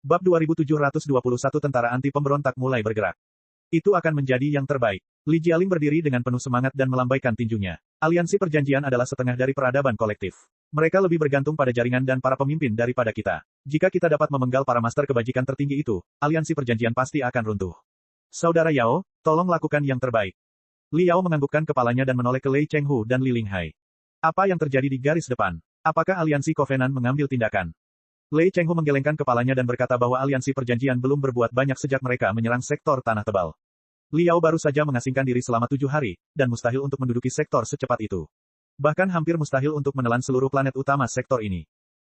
Bab 2721 Tentara Anti Pemberontak mulai bergerak. Itu akan menjadi yang terbaik. Li Jialing berdiri dengan penuh semangat dan melambaikan tinjunya. Aliansi perjanjian adalah setengah dari peradaban kolektif. Mereka lebih bergantung pada jaringan dan para pemimpin daripada kita. Jika kita dapat memenggal para master kebajikan tertinggi itu, aliansi perjanjian pasti akan runtuh. Saudara Yao, tolong lakukan yang terbaik. Li Yao menganggukkan kepalanya dan menoleh ke Lei Chenghu dan Li Linghai. Apa yang terjadi di garis depan? Apakah aliansi Covenant mengambil tindakan? Lei Chenghu menggelengkan kepalanya dan berkata bahwa aliansi perjanjian belum berbuat banyak sejak mereka menyerang sektor tanah tebal. Li Yao baru saja mengasingkan diri selama 7 hari, dan mustahil untuk menduduki sektor secepat itu. Bahkan hampir mustahil untuk menelan seluruh planet utama sektor ini.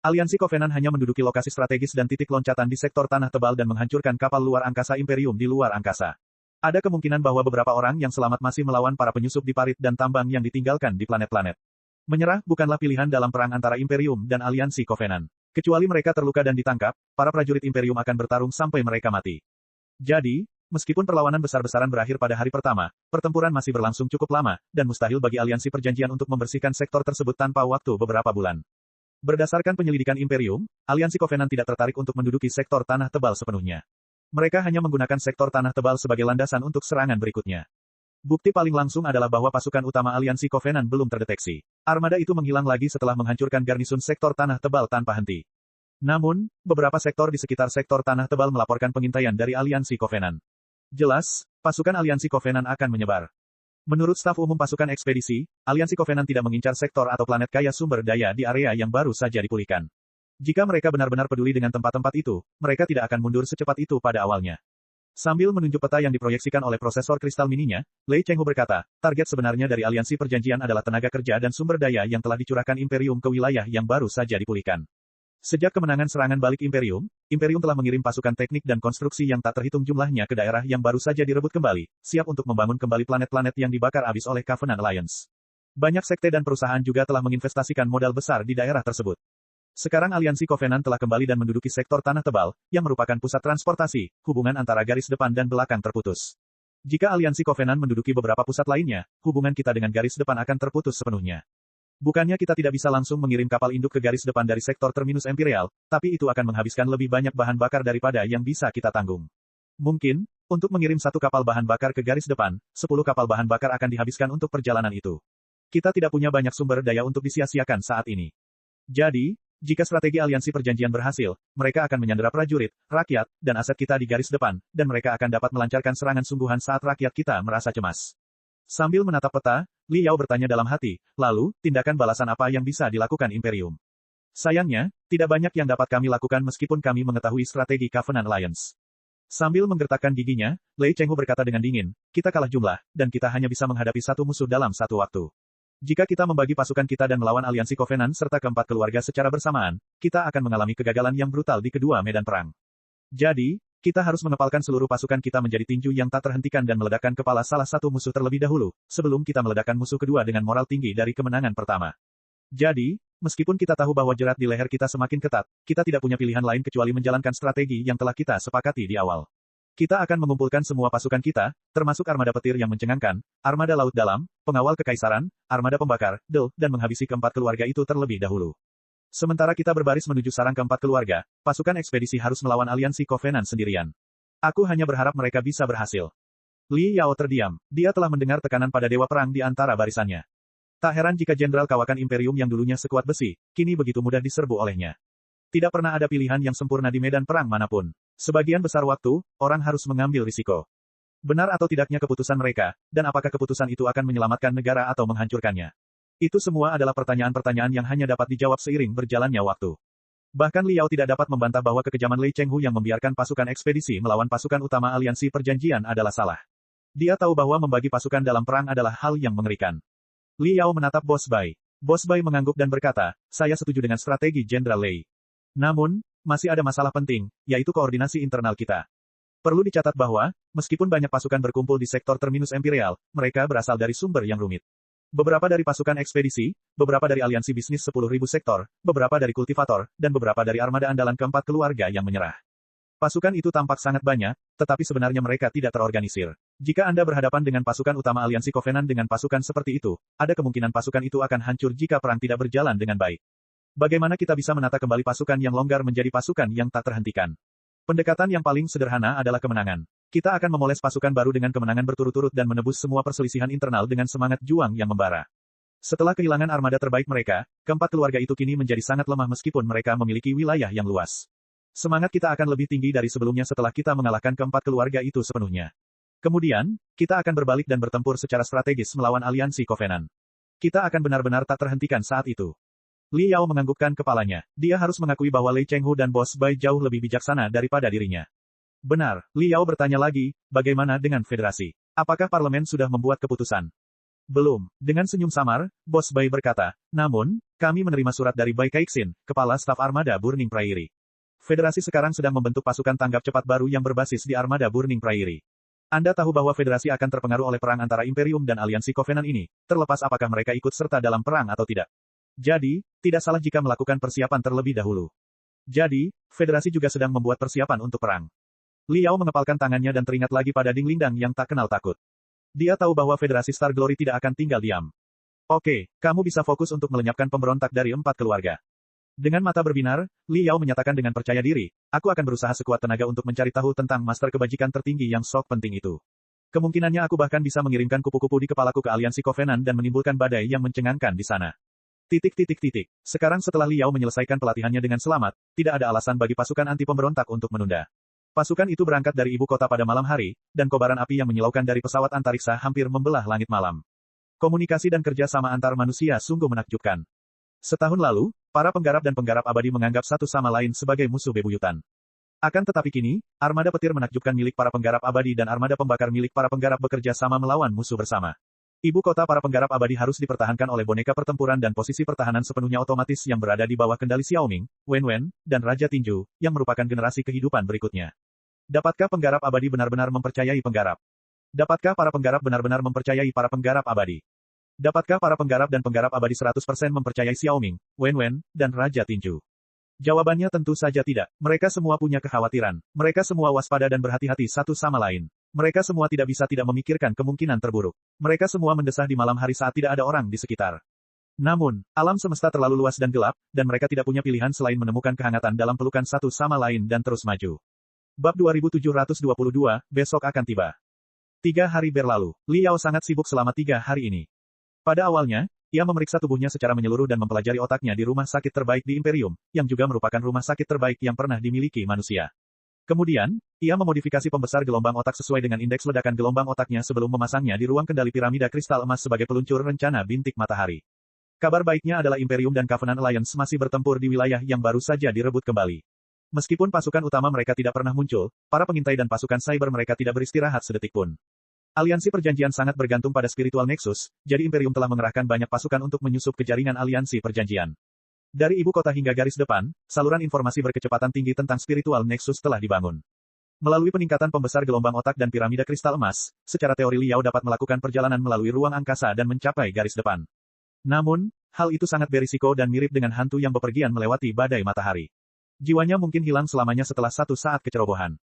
Aliansi Covenant hanya menduduki lokasi strategis dan titik loncatan di sektor tanah tebal dan menghancurkan kapal luar angkasa Imperium di luar angkasa. Ada kemungkinan bahwa beberapa orang yang selamat masih melawan para penyusup di parit dan tambang yang ditinggalkan di planet-planet. Menyerah bukanlah pilihan dalam perang antara Imperium dan aliansi Covenant. Kecuali mereka terluka dan ditangkap, para prajurit Imperium akan bertarung sampai mereka mati. Jadi, meskipun perlawanan besar-besaran berakhir pada hari pertama, pertempuran masih berlangsung cukup lama, dan mustahil bagi aliansi perjanjian untuk membersihkan sektor tersebut tanpa waktu beberapa bulan. Berdasarkan penyelidikan Imperium, aliansi Covenant tidak tertarik untuk menduduki sektor tanah tebal sepenuhnya. Mereka hanya menggunakan sektor tanah tebal sebagai landasan untuk serangan berikutnya. Bukti paling langsung adalah bahwa pasukan utama aliansi Covenant belum terdeteksi. Armada itu menghilang lagi setelah menghancurkan garnisun sektor tanah tebal tanpa henti. Namun, beberapa sektor di sekitar sektor tanah tebal melaporkan pengintaian dari aliansi Covenant. Jelas, pasukan aliansi Covenant akan menyebar. Menurut staf umum pasukan ekspedisi, aliansi Covenant tidak mengincar sektor atau planet kaya sumber daya di area yang baru saja dipulihkan. Jika mereka benar-benar peduli dengan tempat-tempat itu, mereka tidak akan mundur secepat itu pada awalnya. Sambil menunjuk peta yang diproyeksikan oleh prosesor kristal mininya, Lei Chenghu berkata, target sebenarnya dari aliansi perjanjian adalah tenaga kerja dan sumber daya yang telah dicurahkan Imperium ke wilayah yang baru saja dipulihkan. Sejak kemenangan serangan balik Imperium, Imperium telah mengirim pasukan teknik dan konstruksi yang tak terhitung jumlahnya ke daerah yang baru saja direbut kembali, siap untuk membangun kembali planet-planet yang dibakar habis oleh Covenant Alliance. Banyak sekte dan perusahaan juga telah menginvestasikan modal besar di daerah tersebut. Sekarang aliansi Covenant telah kembali dan menduduki sektor tanah tebal, yang merupakan pusat transportasi, hubungan antara garis depan dan belakang terputus. Jika aliansi Covenant menduduki beberapa pusat lainnya, hubungan kita dengan garis depan akan terputus sepenuhnya. Bukannya kita tidak bisa langsung mengirim kapal induk ke garis depan dari sektor terminus Imperial, tapi itu akan menghabiskan lebih banyak bahan bakar daripada yang bisa kita tanggung. Mungkin, untuk mengirim 1 kapal bahan bakar ke garis depan, 10 kapal bahan bakar akan dihabiskan untuk perjalanan itu. Kita tidak punya banyak sumber daya untuk disia-siakan saat ini. Jadi, jika strategi aliansi perjanjian berhasil, mereka akan menyandera prajurit, rakyat, dan aset kita di garis depan, dan mereka akan dapat melancarkan serangan sungguhan saat rakyat kita merasa cemas. Sambil menatap peta, Li Yao bertanya dalam hati, lalu, tindakan balasan apa yang bisa dilakukan Imperium? Sayangnya, tidak banyak yang dapat kami lakukan meskipun kami mengetahui strategi Covenant Alliance. Sambil menggertakkan giginya, Lei Chenghu berkata dengan dingin, kita kalah jumlah, dan kita hanya bisa menghadapi satu musuh dalam satu waktu. Jika kita membagi pasukan kita dan melawan aliansi Covenant serta keempat keluarga secara bersamaan, kita akan mengalami kegagalan yang brutal di kedua medan perang. Jadi, kita harus mengepalkan seluruh pasukan kita menjadi tinju yang tak terhentikan dan meledakkan kepala salah satu musuh terlebih dahulu, sebelum kita meledakkan musuh kedua dengan moral tinggi dari kemenangan pertama. Jadi, meskipun kita tahu bahwa jerat di leher kita semakin ketat, kita tidak punya pilihan lain kecuali menjalankan strategi yang telah kita sepakati di awal. Kita akan mengumpulkan semua pasukan kita, termasuk armada petir yang mencengangkan, armada laut dalam, pengawal kekaisaran, armada pembakar, dan menghabisi keempat keluarga itu terlebih dahulu. Sementara kita berbaris menuju sarang keempat keluarga, pasukan ekspedisi harus melawan aliansi Covenant sendirian. Aku hanya berharap mereka bisa berhasil. Li Yao terdiam. Dia telah mendengar tekanan pada dewa perang di antara barisannya. Tak heran jika jenderal kawakan Imperium yang dulunya sekuat besi, kini begitu mudah diserbu olehnya. Tidak pernah ada pilihan yang sempurna di medan perang manapun. Sebagian besar waktu, orang harus mengambil risiko. Benar atau tidaknya keputusan mereka, dan apakah keputusan itu akan menyelamatkan negara atau menghancurkannya? Itu semua adalah pertanyaan-pertanyaan yang hanya dapat dijawab seiring berjalannya waktu. Bahkan Li Yao tidak dapat membantah bahwa kekejaman Lei Chenghu yang membiarkan pasukan ekspedisi melawan pasukan utama aliansi perjanjian adalah salah. Dia tahu bahwa membagi pasukan dalam perang adalah hal yang mengerikan. Li Yao menatap Bos Bai. Bos Bai mengangguk dan berkata, saya setuju dengan strategi Jenderal Lei. Namun, masih ada masalah penting, yaitu koordinasi internal kita. Perlu dicatat bahwa, meskipun banyak pasukan berkumpul di sektor terminus Imperial, mereka berasal dari sumber yang rumit. Beberapa dari pasukan ekspedisi, beberapa dari aliansi bisnis 10.000 sektor, beberapa dari kultivator, dan beberapa dari armada andalan keempat keluarga yang menyerah. Pasukan itu tampak sangat banyak, tetapi sebenarnya mereka tidak terorganisir. Jika Anda berhadapan dengan pasukan utama aliansi Covenant dengan pasukan seperti itu, ada kemungkinan pasukan itu akan hancur jika perang tidak berjalan dengan baik. Bagaimana kita bisa menata kembali pasukan yang longgar menjadi pasukan yang tak terhentikan? Pendekatan yang paling sederhana adalah kemenangan. Kita akan memoles pasukan baru dengan kemenangan berturut-turut dan menebus semua perselisihan internal dengan semangat juang yang membara. Setelah kehilangan armada terbaik mereka, keempat keluarga itu kini menjadi sangat lemah meskipun mereka memiliki wilayah yang luas. Semangat kita akan lebih tinggi dari sebelumnya setelah kita mengalahkan keempat keluarga itu sepenuhnya. Kemudian, kita akan berbalik dan bertempur secara strategis melawan aliansi Covenant. Kita akan benar-benar tak terhentikan saat itu. Li Yao menganggukkan kepalanya. Dia harus mengakui bahwa Lei Chenghu dan Bos Bai jauh lebih bijaksana daripada dirinya. Benar, Li Yao bertanya lagi, bagaimana dengan federasi? Apakah parlemen sudah membuat keputusan? Belum. Dengan senyum samar, Bos Bai berkata, namun, kami menerima surat dari Bai Keixin, kepala staf armada Burning Prairie. Federasi sekarang sedang membentuk pasukan tanggap cepat baru yang berbasis di armada Burning Prairie. Anda tahu bahwa federasi akan terpengaruh oleh perang antara Imperium dan aliansi Covenant ini, terlepas apakah mereka ikut serta dalam perang atau tidak. Jadi, tidak salah jika melakukan persiapan terlebih dahulu. Jadi, federasi juga sedang membuat persiapan untuk perang. Li Yao mengepalkan tangannya dan teringat lagi pada Ding Lingdang yang tak kenal takut. Dia tahu bahwa federasi Star Glory tidak akan tinggal diam. Oke, kamu bisa fokus untuk melenyapkan pemberontak dari 4 keluarga. Dengan mata berbinar, Li Yao menyatakan dengan percaya diri, aku akan berusaha sekuat tenaga untuk mencari tahu tentang master kebajikan tertinggi yang sok penting itu. Kemungkinannya aku bahkan bisa mengirimkan kupu-kupu di kepalaku ke aliansi Covenant dan menimbulkan badai yang mencengangkan di sana. Sekarang setelah Li Yao menyelesaikan pelatihannya dengan selamat, tidak ada alasan bagi pasukan anti pemberontak untuk menunda. Pasukan itu berangkat dari ibu kota pada malam hari, dan kobaran api yang menyilaukan dari pesawat antariksa hampir membelah langit malam. Komunikasi dan kerja sama antar manusia sungguh menakjubkan. Setahun lalu, para penggarap dan penggarap abadi menganggap satu sama lain sebagai musuh bebuyutan. Akan tetapi kini, armada petir menakjubkan milik para penggarap abadi dan armada pembakar milik para penggarap bekerja sama melawan musuh bersama. Ibu kota para penggarap abadi harus dipertahankan oleh boneka pertempuran dan posisi pertahanan sepenuhnya otomatis yang berada di bawah kendali Xiaoming, Wen Wen, dan Raja Tinju, yang merupakan generasi kehidupan berikutnya. Dapatkah penggarap abadi benar-benar mempercayai penggarap? Dapatkah para penggarap benar-benar mempercayai para penggarap abadi? Dapatkah para penggarap dan penggarap abadi 100% mempercayai Xiaoming, Wen Wen, dan Raja Tinju? Jawabannya tentu saja tidak. Mereka semua punya kekhawatiran. Mereka semua waspada dan berhati-hati satu sama lain. Mereka semua tidak bisa tidak memikirkan kemungkinan terburuk. Mereka semua mendesah di malam hari saat tidak ada orang di sekitar. Namun, alam semesta terlalu luas dan gelap, dan mereka tidak punya pilihan selain menemukan kehangatan dalam pelukan satu sama lain dan terus maju. Bab 2722, besok akan tiba. 3 hari berlalu. Li Yao sangat sibuk selama 3 hari ini. Pada awalnya, ia memeriksa tubuhnya secara menyeluruh dan mempelajari otaknya di rumah sakit terbaik di Imperium, yang juga merupakan rumah sakit terbaik yang pernah dimiliki manusia. Kemudian, ia memodifikasi pembesar gelombang otak sesuai dengan indeks ledakan gelombang otaknya sebelum memasangnya di ruang kendali piramida kristal emas sebagai peluncur rencana bintik matahari. Kabar baiknya adalah Imperium dan Covenant Alliance masih bertempur di wilayah yang baru saja direbut kembali. Meskipun pasukan utama mereka tidak pernah muncul, para pengintai dan pasukan cyber mereka tidak beristirahat sedetik pun. Aliansi perjanjian sangat bergantung pada spiritual nexus, jadi Imperium telah mengerahkan banyak pasukan untuk menyusup ke jaringan aliansi perjanjian. Dari ibu kota hingga garis depan, saluran informasi berkecepatan tinggi tentang spiritual nexus telah dibangun. Melalui peningkatan pembesar gelombang otak dan piramida kristal emas, secara teori Li Yao dapat melakukan perjalanan melalui ruang angkasa dan mencapai garis depan. Namun, hal itu sangat berisiko dan mirip dengan hantu yang bepergian melewati badai matahari. Jiwanya mungkin hilang selamanya setelah satu saat kecerobohan.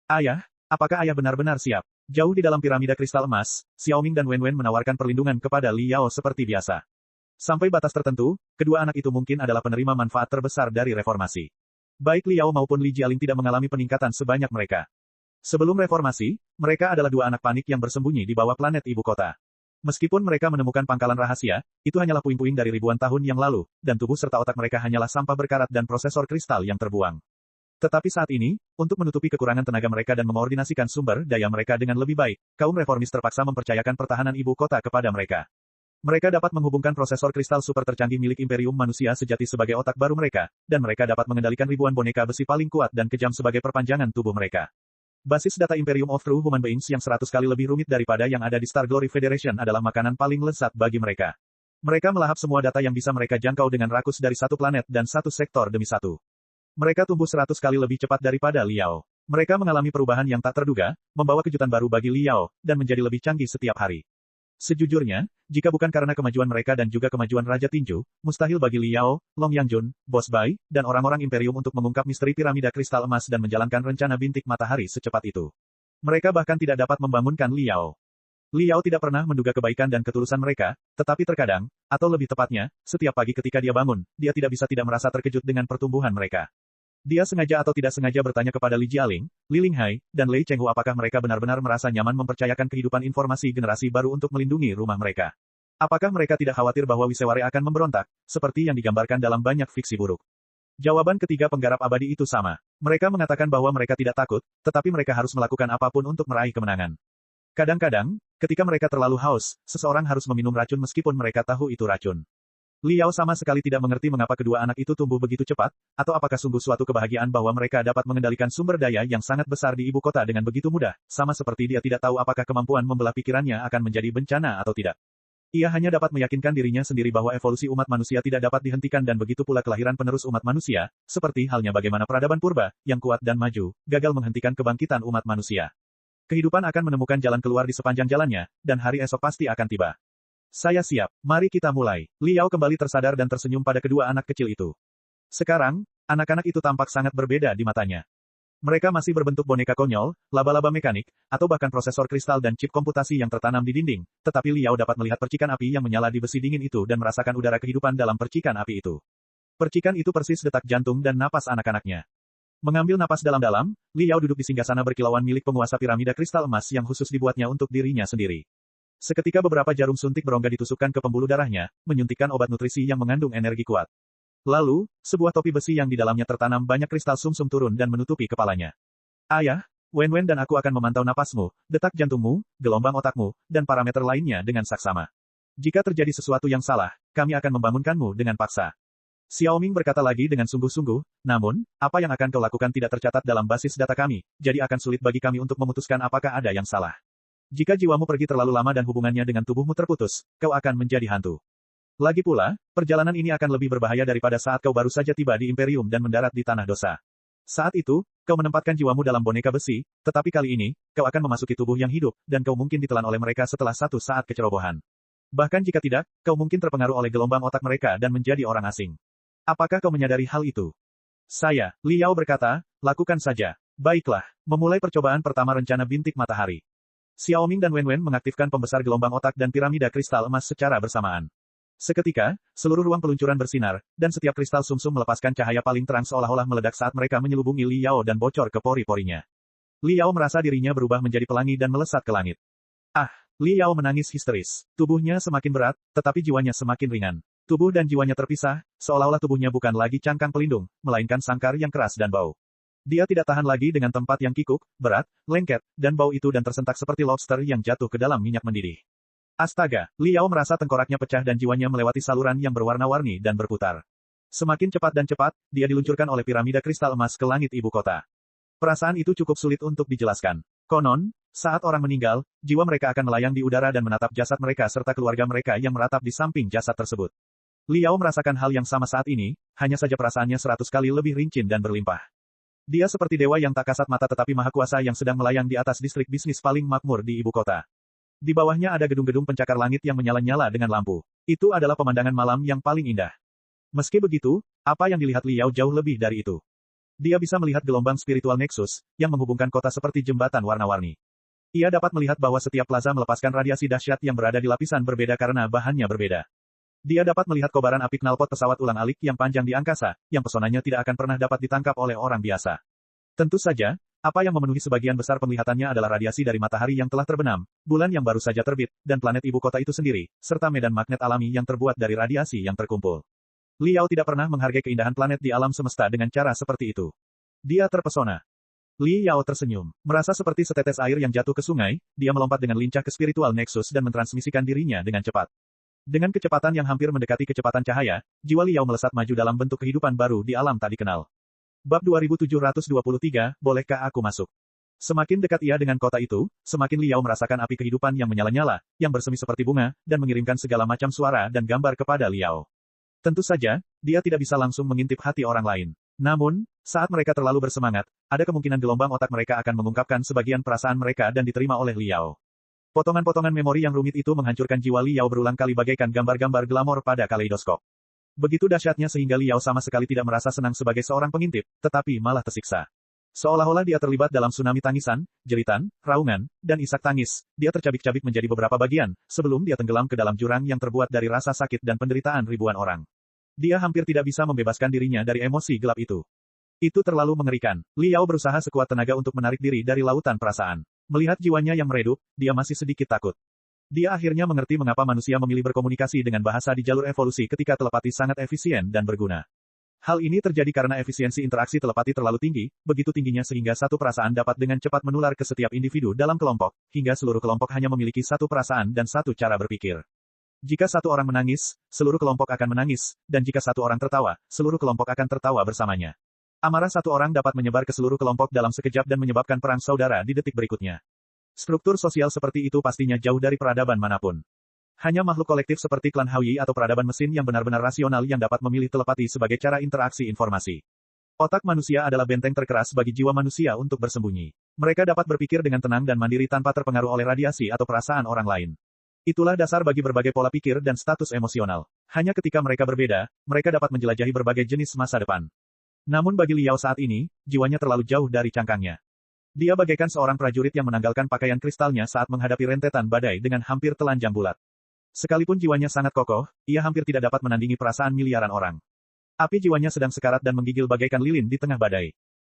Ayah, apakah ayah benar-benar siap? Jauh di dalam piramida kristal emas, Xiaoming dan Wen Wen menawarkan perlindungan kepada Li Yao seperti biasa. Sampai batas tertentu, kedua anak itu mungkin adalah penerima manfaat terbesar dari reformasi. Baik Li Yao maupun Li Jialing tidak mengalami peningkatan sebanyak mereka. Sebelum reformasi, mereka adalah dua anak panik yang bersembunyi di bawah planet ibu kota. Meskipun mereka menemukan pangkalan rahasia, itu hanyalah puing-puing dari ribuan tahun yang lalu, dan tubuh serta otak mereka hanyalah sampah berkarat dan prosesor kristal yang terbuang. Tetapi saat ini, untuk menutupi kekurangan tenaga mereka dan mengoordinasikan sumber daya mereka dengan lebih baik, kaum reformis terpaksa mempercayakan pertahanan ibu kota kepada mereka. Mereka dapat menghubungkan prosesor kristal super tercanggih milik Imperium manusia sejati sebagai otak baru mereka, dan mereka dapat mengendalikan ribuan boneka besi paling kuat dan kejam sebagai perpanjangan tubuh mereka. Basis data Imperium of True Human Beings yang 100 kali lebih rumit daripada yang ada di Star Glory Federation adalah makanan paling lezat bagi mereka. Mereka melahap semua data yang bisa mereka jangkau dengan rakus dari satu planet dan satu sektor demi satu. Mereka tumbuh 100 kali lebih cepat daripada Li Yao. Mereka mengalami perubahan yang tak terduga, membawa kejutan baru bagi Li Yao, dan menjadi lebih canggih setiap hari. Sejujurnya, jika bukan karena kemajuan mereka dan juga kemajuan Raja Tinju, mustahil bagi Li Yao, Long Yangjun, Bos Bai, dan orang-orang Imperium untuk mengungkap misteri piramida kristal emas dan menjalankan rencana bintik matahari secepat itu. Mereka bahkan tidak dapat membangunkan Li Yao. Li Yao tidak pernah menduga kebaikan dan ketulusan mereka, tetapi terkadang, atau lebih tepatnya, setiap pagi ketika dia bangun, dia tidak bisa tidak merasa terkejut dengan pertumbuhan mereka. Dia sengaja atau tidak sengaja bertanya kepada Li Jialing, Li Linghai, dan Lei Chenghu apakah mereka benar-benar merasa nyaman mempercayakan kehidupan informasi generasi baru untuk melindungi rumah mereka. Apakah mereka tidak khawatir bahwa Wiseware akan memberontak, seperti yang digambarkan dalam banyak fiksi buruk? Jawaban ketiga penggarap abadi itu sama. Mereka mengatakan bahwa mereka tidak takut, tetapi mereka harus melakukan apapun untuk meraih kemenangan. Kadang-kadang, ketika mereka terlalu haus, seseorang harus meminum racun meskipun mereka tahu itu racun. Liao sama sekali tidak mengerti mengapa kedua anak itu tumbuh begitu cepat, atau apakah sungguh suatu kebahagiaan bahwa mereka dapat mengendalikan sumber daya yang sangat besar di ibu kota dengan begitu mudah, sama seperti dia tidak tahu apakah kemampuan membelah pikirannya akan menjadi bencana atau tidak. Ia hanya dapat meyakinkan dirinya sendiri bahwa evolusi umat manusia tidak dapat dihentikan dan begitu pula kelahiran penerus umat manusia, seperti halnya bagaimana peradaban purba, yang kuat dan maju, gagal menghentikan kebangkitan umat manusia. Kehidupan akan menemukan jalan keluar di sepanjang jalannya, dan hari esok pasti akan tiba. Saya siap, mari kita mulai. Liao kembali tersadar dan tersenyum pada kedua anak kecil itu. Sekarang, anak-anak itu tampak sangat berbeda di matanya. Mereka masih berbentuk boneka konyol, laba-laba mekanik, atau bahkan prosesor kristal dan chip komputasi yang tertanam di dinding, tetapi Liao dapat melihat percikan api yang menyala di besi dingin itu dan merasakan udara kehidupan dalam percikan api itu. Percikan itu persis detak jantung dan napas anak-anaknya. Mengambil napas dalam-dalam, Liao duduk di singgasana berkilauan milik penguasa piramida kristal emas yang khusus dibuatnya untuk dirinya sendiri. Seketika beberapa jarum suntik berongga ditusukkan ke pembuluh darahnya, menyuntikkan obat nutrisi yang mengandung energi kuat. Lalu, sebuah topi besi yang di dalamnya tertanam banyak kristal sumsum turun dan menutupi kepalanya. Ayah, Wen dan aku akan memantau napasmu, detak jantungmu, gelombang otakmu, dan parameter lainnya dengan saksama. Jika terjadi sesuatu yang salah, kami akan membangunkanmu dengan paksa. Xiaoming berkata lagi dengan sungguh-sungguh, namun, apa yang akan kau lakukan tidak tercatat dalam basis data kami, jadi akan sulit bagi kami untuk memutuskan apakah ada yang salah. Jika jiwamu pergi terlalu lama dan hubungannya dengan tubuhmu terputus, kau akan menjadi hantu. Lagi pula, perjalanan ini akan lebih berbahaya daripada saat kau baru saja tiba di Imperium dan mendarat di tanah dosa. Saat itu, kau menempatkan jiwamu dalam boneka besi, tetapi kali ini, kau akan memasuki tubuh yang hidup, dan kau mungkin ditelan oleh mereka setelah satu saat kecerobohan. Bahkan jika tidak, kau mungkin terpengaruh oleh gelombang otak mereka dan menjadi orang asing. Apakah kau menyadari hal itu? Saya, Liao berkata, lakukan saja. Baiklah, memulai percobaan pertama rencana bintik matahari. Xiaoming dan Wen mengaktifkan pembesar gelombang otak dan piramida kristal emas secara bersamaan. Seketika, seluruh ruang peluncuran bersinar, dan setiap kristal sumsum melepaskan cahaya paling terang seolah-olah meledak saat mereka menyelubungi Liao dan bocor ke pori-porinya. Liao merasa dirinya berubah menjadi pelangi dan melesat ke langit. Ah, Liao menangis histeris. Tubuhnya semakin berat, tetapi jiwanya semakin ringan. Tubuh dan jiwanya terpisah, seolah-olah tubuhnya bukan lagi cangkang pelindung, melainkan sangkar yang keras dan bau. Dia tidak tahan lagi dengan tempat yang kikuk, berat, lengket, dan bau itu dan tersentak seperti lobster yang jatuh ke dalam minyak mendidih. Astaga, Liao merasa tengkoraknya pecah dan jiwanya melewati saluran yang berwarna-warni dan berputar. Semakin cepat dan cepat, dia diluncurkan oleh piramida kristal emas ke langit ibu kota. Perasaan itu cukup sulit untuk dijelaskan. Konon, saat orang meninggal, jiwa mereka akan melayang di udara dan menatap jasad mereka serta keluarga mereka yang meratap di samping jasad tersebut. Liao merasakan hal yang sama saat ini, hanya saja perasaannya 100 kali lebih rincin dan berlimpah. Dia seperti dewa yang tak kasat mata tetapi maha kuasa yang sedang melayang di atas distrik bisnis paling makmur di ibu kota. Di bawahnya ada gedung-gedung pencakar langit yang menyala-nyala dengan lampu. Itu adalah pemandangan malam yang paling indah. Meski begitu, apa yang dilihat Liao jauh lebih dari itu. Dia bisa melihat gelombang spiritual Nexus, yang menghubungkan kota seperti jembatan warna-warni. Ia dapat melihat bahwa setiap plaza melepaskan radiasi dahsyat yang berada di lapisan berbeda karena bahannya berbeda. Dia dapat melihat kobaran api knalpot pesawat ulang-alik yang panjang di angkasa, yang pesonanya tidak akan pernah dapat ditangkap oleh orang biasa. Tentu saja, apa yang memenuhi sebagian besar penglihatannya adalah radiasi dari matahari yang telah terbenam, bulan yang baru saja terbit, dan planet ibu kota itu sendiri, serta medan magnet alami yang terbuat dari radiasi yang terkumpul. Liao tidak pernah menghargai keindahan planet di alam semesta dengan cara seperti itu. Dia terpesona. Liao tersenyum. Merasa seperti setetes air yang jatuh ke sungai, dia melompat dengan lincah ke spiritual Nexus dan mentransmisikan dirinya dengan cepat. Dengan kecepatan yang hampir mendekati kecepatan cahaya, jiwa Liao melesat maju dalam bentuk kehidupan baru di alam tak dikenal. Bab 2723, bolehkah aku masuk? Semakin dekat ia dengan kota itu, semakin Liao merasakan api kehidupan yang menyala-nyala, yang bersemi seperti bunga, dan mengirimkan segala macam suara dan gambar kepada Liao. Tentu saja, dia tidak bisa langsung mengintip hati orang lain. Namun, saat mereka terlalu bersemangat, ada kemungkinan gelombang otak mereka akan mengungkapkan sebagian perasaan mereka dan diterima oleh Liao. Potongan-potongan memori yang rumit itu menghancurkan jiwa Liao berulang kali bagaikan gambar-gambar glamor pada kaleidoskop. Begitu dahsyatnya sehingga Liao sama sekali tidak merasa senang sebagai seorang pengintip, tetapi malah tersiksa. Seolah-olah dia terlibat dalam tsunami tangisan, jeritan, raungan, dan isak tangis. Dia tercabik-cabik menjadi beberapa bagian, sebelum dia tenggelam ke dalam jurang yang terbuat dari rasa sakit dan penderitaan ribuan orang. Dia hampir tidak bisa membebaskan dirinya dari emosi gelap itu. Itu terlalu mengerikan. Liao berusaha sekuat tenaga untuk menarik diri dari lautan perasaan. Melihat jiwanya yang meredup, dia masih sedikit takut. Dia akhirnya mengerti mengapa manusia memilih berkomunikasi dengan bahasa di jalur evolusi ketika telepati sangat efisien dan berguna. Hal ini terjadi karena efisiensi interaksi telepati terlalu tinggi, begitu tingginya sehingga satu perasaan dapat dengan cepat menular ke setiap individu dalam kelompok, hingga seluruh kelompok hanya memiliki satu perasaan dan satu cara berpikir. Jika satu orang menangis, seluruh kelompok akan menangis, dan jika satu orang tertawa, seluruh kelompok akan tertawa bersamanya. Amarah satu orang dapat menyebar ke seluruh kelompok dalam sekejap dan menyebabkan perang saudara di detik berikutnya. Struktur sosial seperti itu pastinya jauh dari peradaban manapun. Hanya makhluk kolektif seperti klan Haoyi atau peradaban mesin yang benar-benar rasional yang dapat memilih telepati sebagai cara interaksi informasi. Otak manusia adalah benteng terkeras bagi jiwa manusia untuk bersembunyi. Mereka dapat berpikir dengan tenang dan mandiri tanpa terpengaruh oleh radiasi atau perasaan orang lain. Itulah dasar bagi berbagai pola pikir dan status emosional. Hanya ketika mereka berbeda, mereka dapat menjelajahi berbagai jenis masa depan. Namun bagi Liao saat ini, jiwanya terlalu jauh dari cangkangnya. Dia bagaikan seorang prajurit yang menanggalkan pakaian kristalnya saat menghadapi rentetan badai dengan hampir telanjang bulat. Sekalipun jiwanya sangat kokoh, ia hampir tidak dapat menandingi perasaan miliaran orang. Api jiwanya sedang sekarat dan menggigil bagaikan lilin di tengah badai.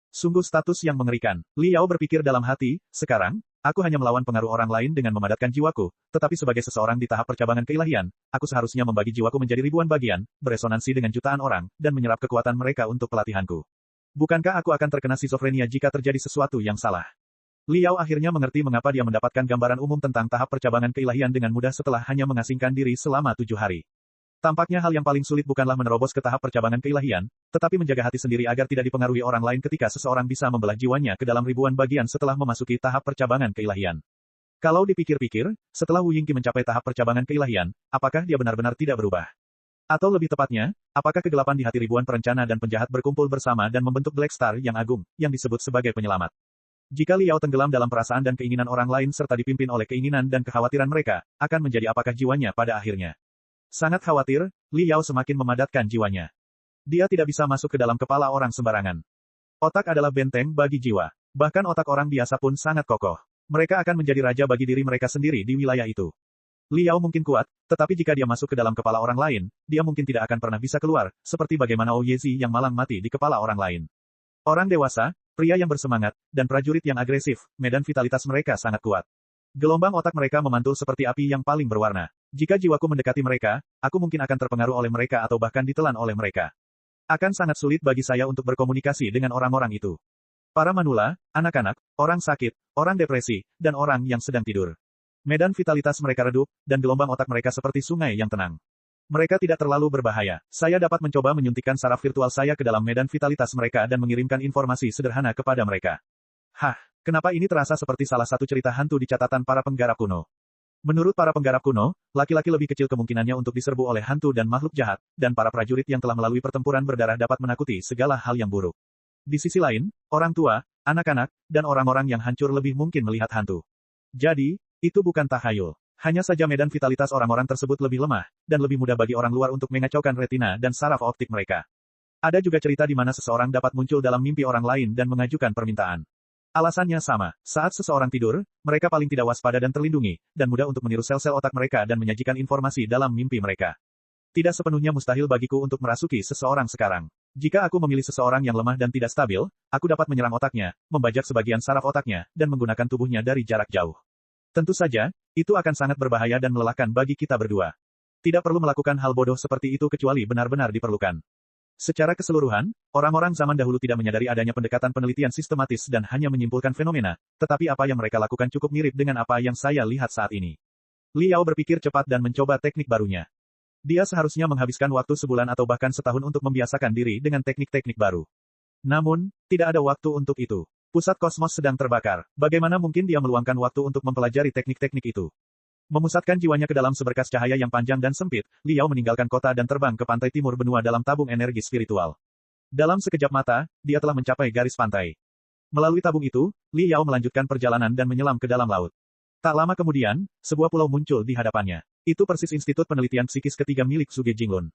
Sungguh status yang mengerikan. Liao berpikir dalam hati, sekarang, aku hanya melawan pengaruh orang lain dengan memadatkan jiwaku, tetapi sebagai seseorang di tahap percabangan keilahian, aku seharusnya membagi jiwaku menjadi ribuan bagian, beresonansi dengan jutaan orang, dan menyerap kekuatan mereka untuk pelatihanku. Bukankah aku akan terkena skizofrenia jika terjadi sesuatu yang salah? Liao akhirnya mengerti mengapa dia mendapatkan gambaran umum tentang tahap percabangan keilahian dengan mudah setelah hanya mengasingkan diri selama 7 hari. Tampaknya hal yang paling sulit bukanlah menerobos ke tahap percabangan keilahian, tetapi menjaga hati sendiri agar tidak dipengaruhi orang lain ketika seseorang bisa membelah jiwanya ke dalam ribuan bagian setelah memasuki tahap percabangan keilahian. Kalau dipikir-pikir, setelah Wu Yingqi mencapai tahap percabangan keilahian, apakah dia benar-benar tidak berubah? Atau lebih tepatnya, apakah kegelapan di hati ribuan perencana dan penjahat berkumpul bersama dan membentuk Black Star yang agung, yang disebut sebagai penyelamat? Jika Liao tenggelam dalam perasaan dan keinginan orang lain serta dipimpin oleh keinginan dan kekhawatiran mereka, akan menjadi apakah jiwanya pada akhirnya? Sangat khawatir, Liao semakin memadatkan jiwanya. Dia tidak bisa masuk ke dalam kepala orang sembarangan. Otak adalah benteng bagi jiwa. Bahkan otak orang biasa pun sangat kokoh. Mereka akan menjadi raja bagi diri mereka sendiri di wilayah itu. Liao mungkin kuat, tetapi jika dia masuk ke dalam kepala orang lain, dia mungkin tidak akan pernah bisa keluar, seperti bagaimana Ouyezi yang malang mati di kepala orang lain. Orang dewasa, pria yang bersemangat, dan prajurit yang agresif, medan vitalitas mereka sangat kuat. Gelombang otak mereka memantul seperti api yang paling berwarna. Jika jiwaku mendekati mereka, aku mungkin akan terpengaruh oleh mereka atau bahkan ditelan oleh mereka. Akan sangat sulit bagi saya untuk berkomunikasi dengan orang-orang itu. Para manula, anak-anak, orang sakit, orang depresi, dan orang yang sedang tidur. Medan vitalitas mereka redup, dan gelombang otak mereka seperti sungai yang tenang. Mereka tidak terlalu berbahaya. Saya dapat mencoba menyuntikkan saraf virtual saya ke dalam medan vitalitas mereka dan mengirimkan informasi sederhana kepada mereka. Hah, kenapa ini terasa seperti salah satu cerita hantu di catatan para penggarap kuno? Menurut para penggarap kuno, laki-laki lebih kecil kemungkinannya untuk diserbu oleh hantu dan makhluk jahat, dan para prajurit yang telah melalui pertempuran berdarah dapat menakuti segala hal yang buruk. Di sisi lain, orang tua, anak-anak, dan orang-orang yang hancur lebih mungkin melihat hantu. Jadi, itu bukan tahayul. Hanya saja medan vitalitas orang-orang tersebut lebih lemah, dan lebih mudah bagi orang luar untuk mengacaukan retina dan saraf optik mereka. Ada juga cerita di mana seseorang dapat muncul dalam mimpi orang lain dan mengajukan permintaan. Alasannya sama, saat seseorang tidur, mereka paling tidak waspada dan terlindungi, dan mudah untuk meniru sel-sel otak mereka dan menyajikan informasi dalam mimpi mereka. Tidak sepenuhnya mustahil bagiku untuk merasuki seseorang sekarang. Jika aku memilih seseorang yang lemah dan tidak stabil, aku dapat menyerang otaknya, membajak sebagian saraf otaknya, dan menggunakan tubuhnya dari jarak jauh. Tentu saja, itu akan sangat berbahaya dan melelahkan bagi kita berdua. Tidak perlu melakukan hal bodoh seperti itu kecuali benar-benar diperlukan. Secara keseluruhan, orang-orang zaman dahulu tidak menyadari adanya pendekatan penelitian sistematis dan hanya menyimpulkan fenomena, tetapi apa yang mereka lakukan cukup mirip dengan apa yang saya lihat saat ini. Liao berpikir cepat dan mencoba teknik barunya. Dia seharusnya menghabiskan waktu sebulan atau bahkan setahun untuk membiasakan diri dengan teknik-teknik baru. Namun, tidak ada waktu untuk itu. Pusat kosmos sedang terbakar. Bagaimana mungkin dia meluangkan waktu untuk mempelajari teknik-teknik itu? Memusatkan jiwanya ke dalam seberkas cahaya yang panjang dan sempit, Liao meninggalkan kota dan terbang ke pantai timur benua dalam tabung energi spiritual. Dalam sekejap mata, dia telah mencapai garis pantai. Melalui tabung itu, Liao melanjutkan perjalanan dan menyelam ke dalam laut. Tak lama kemudian, sebuah pulau muncul di hadapannya. Itu persis Institut Penelitian Psikis ketiga milik Suge Jinglun.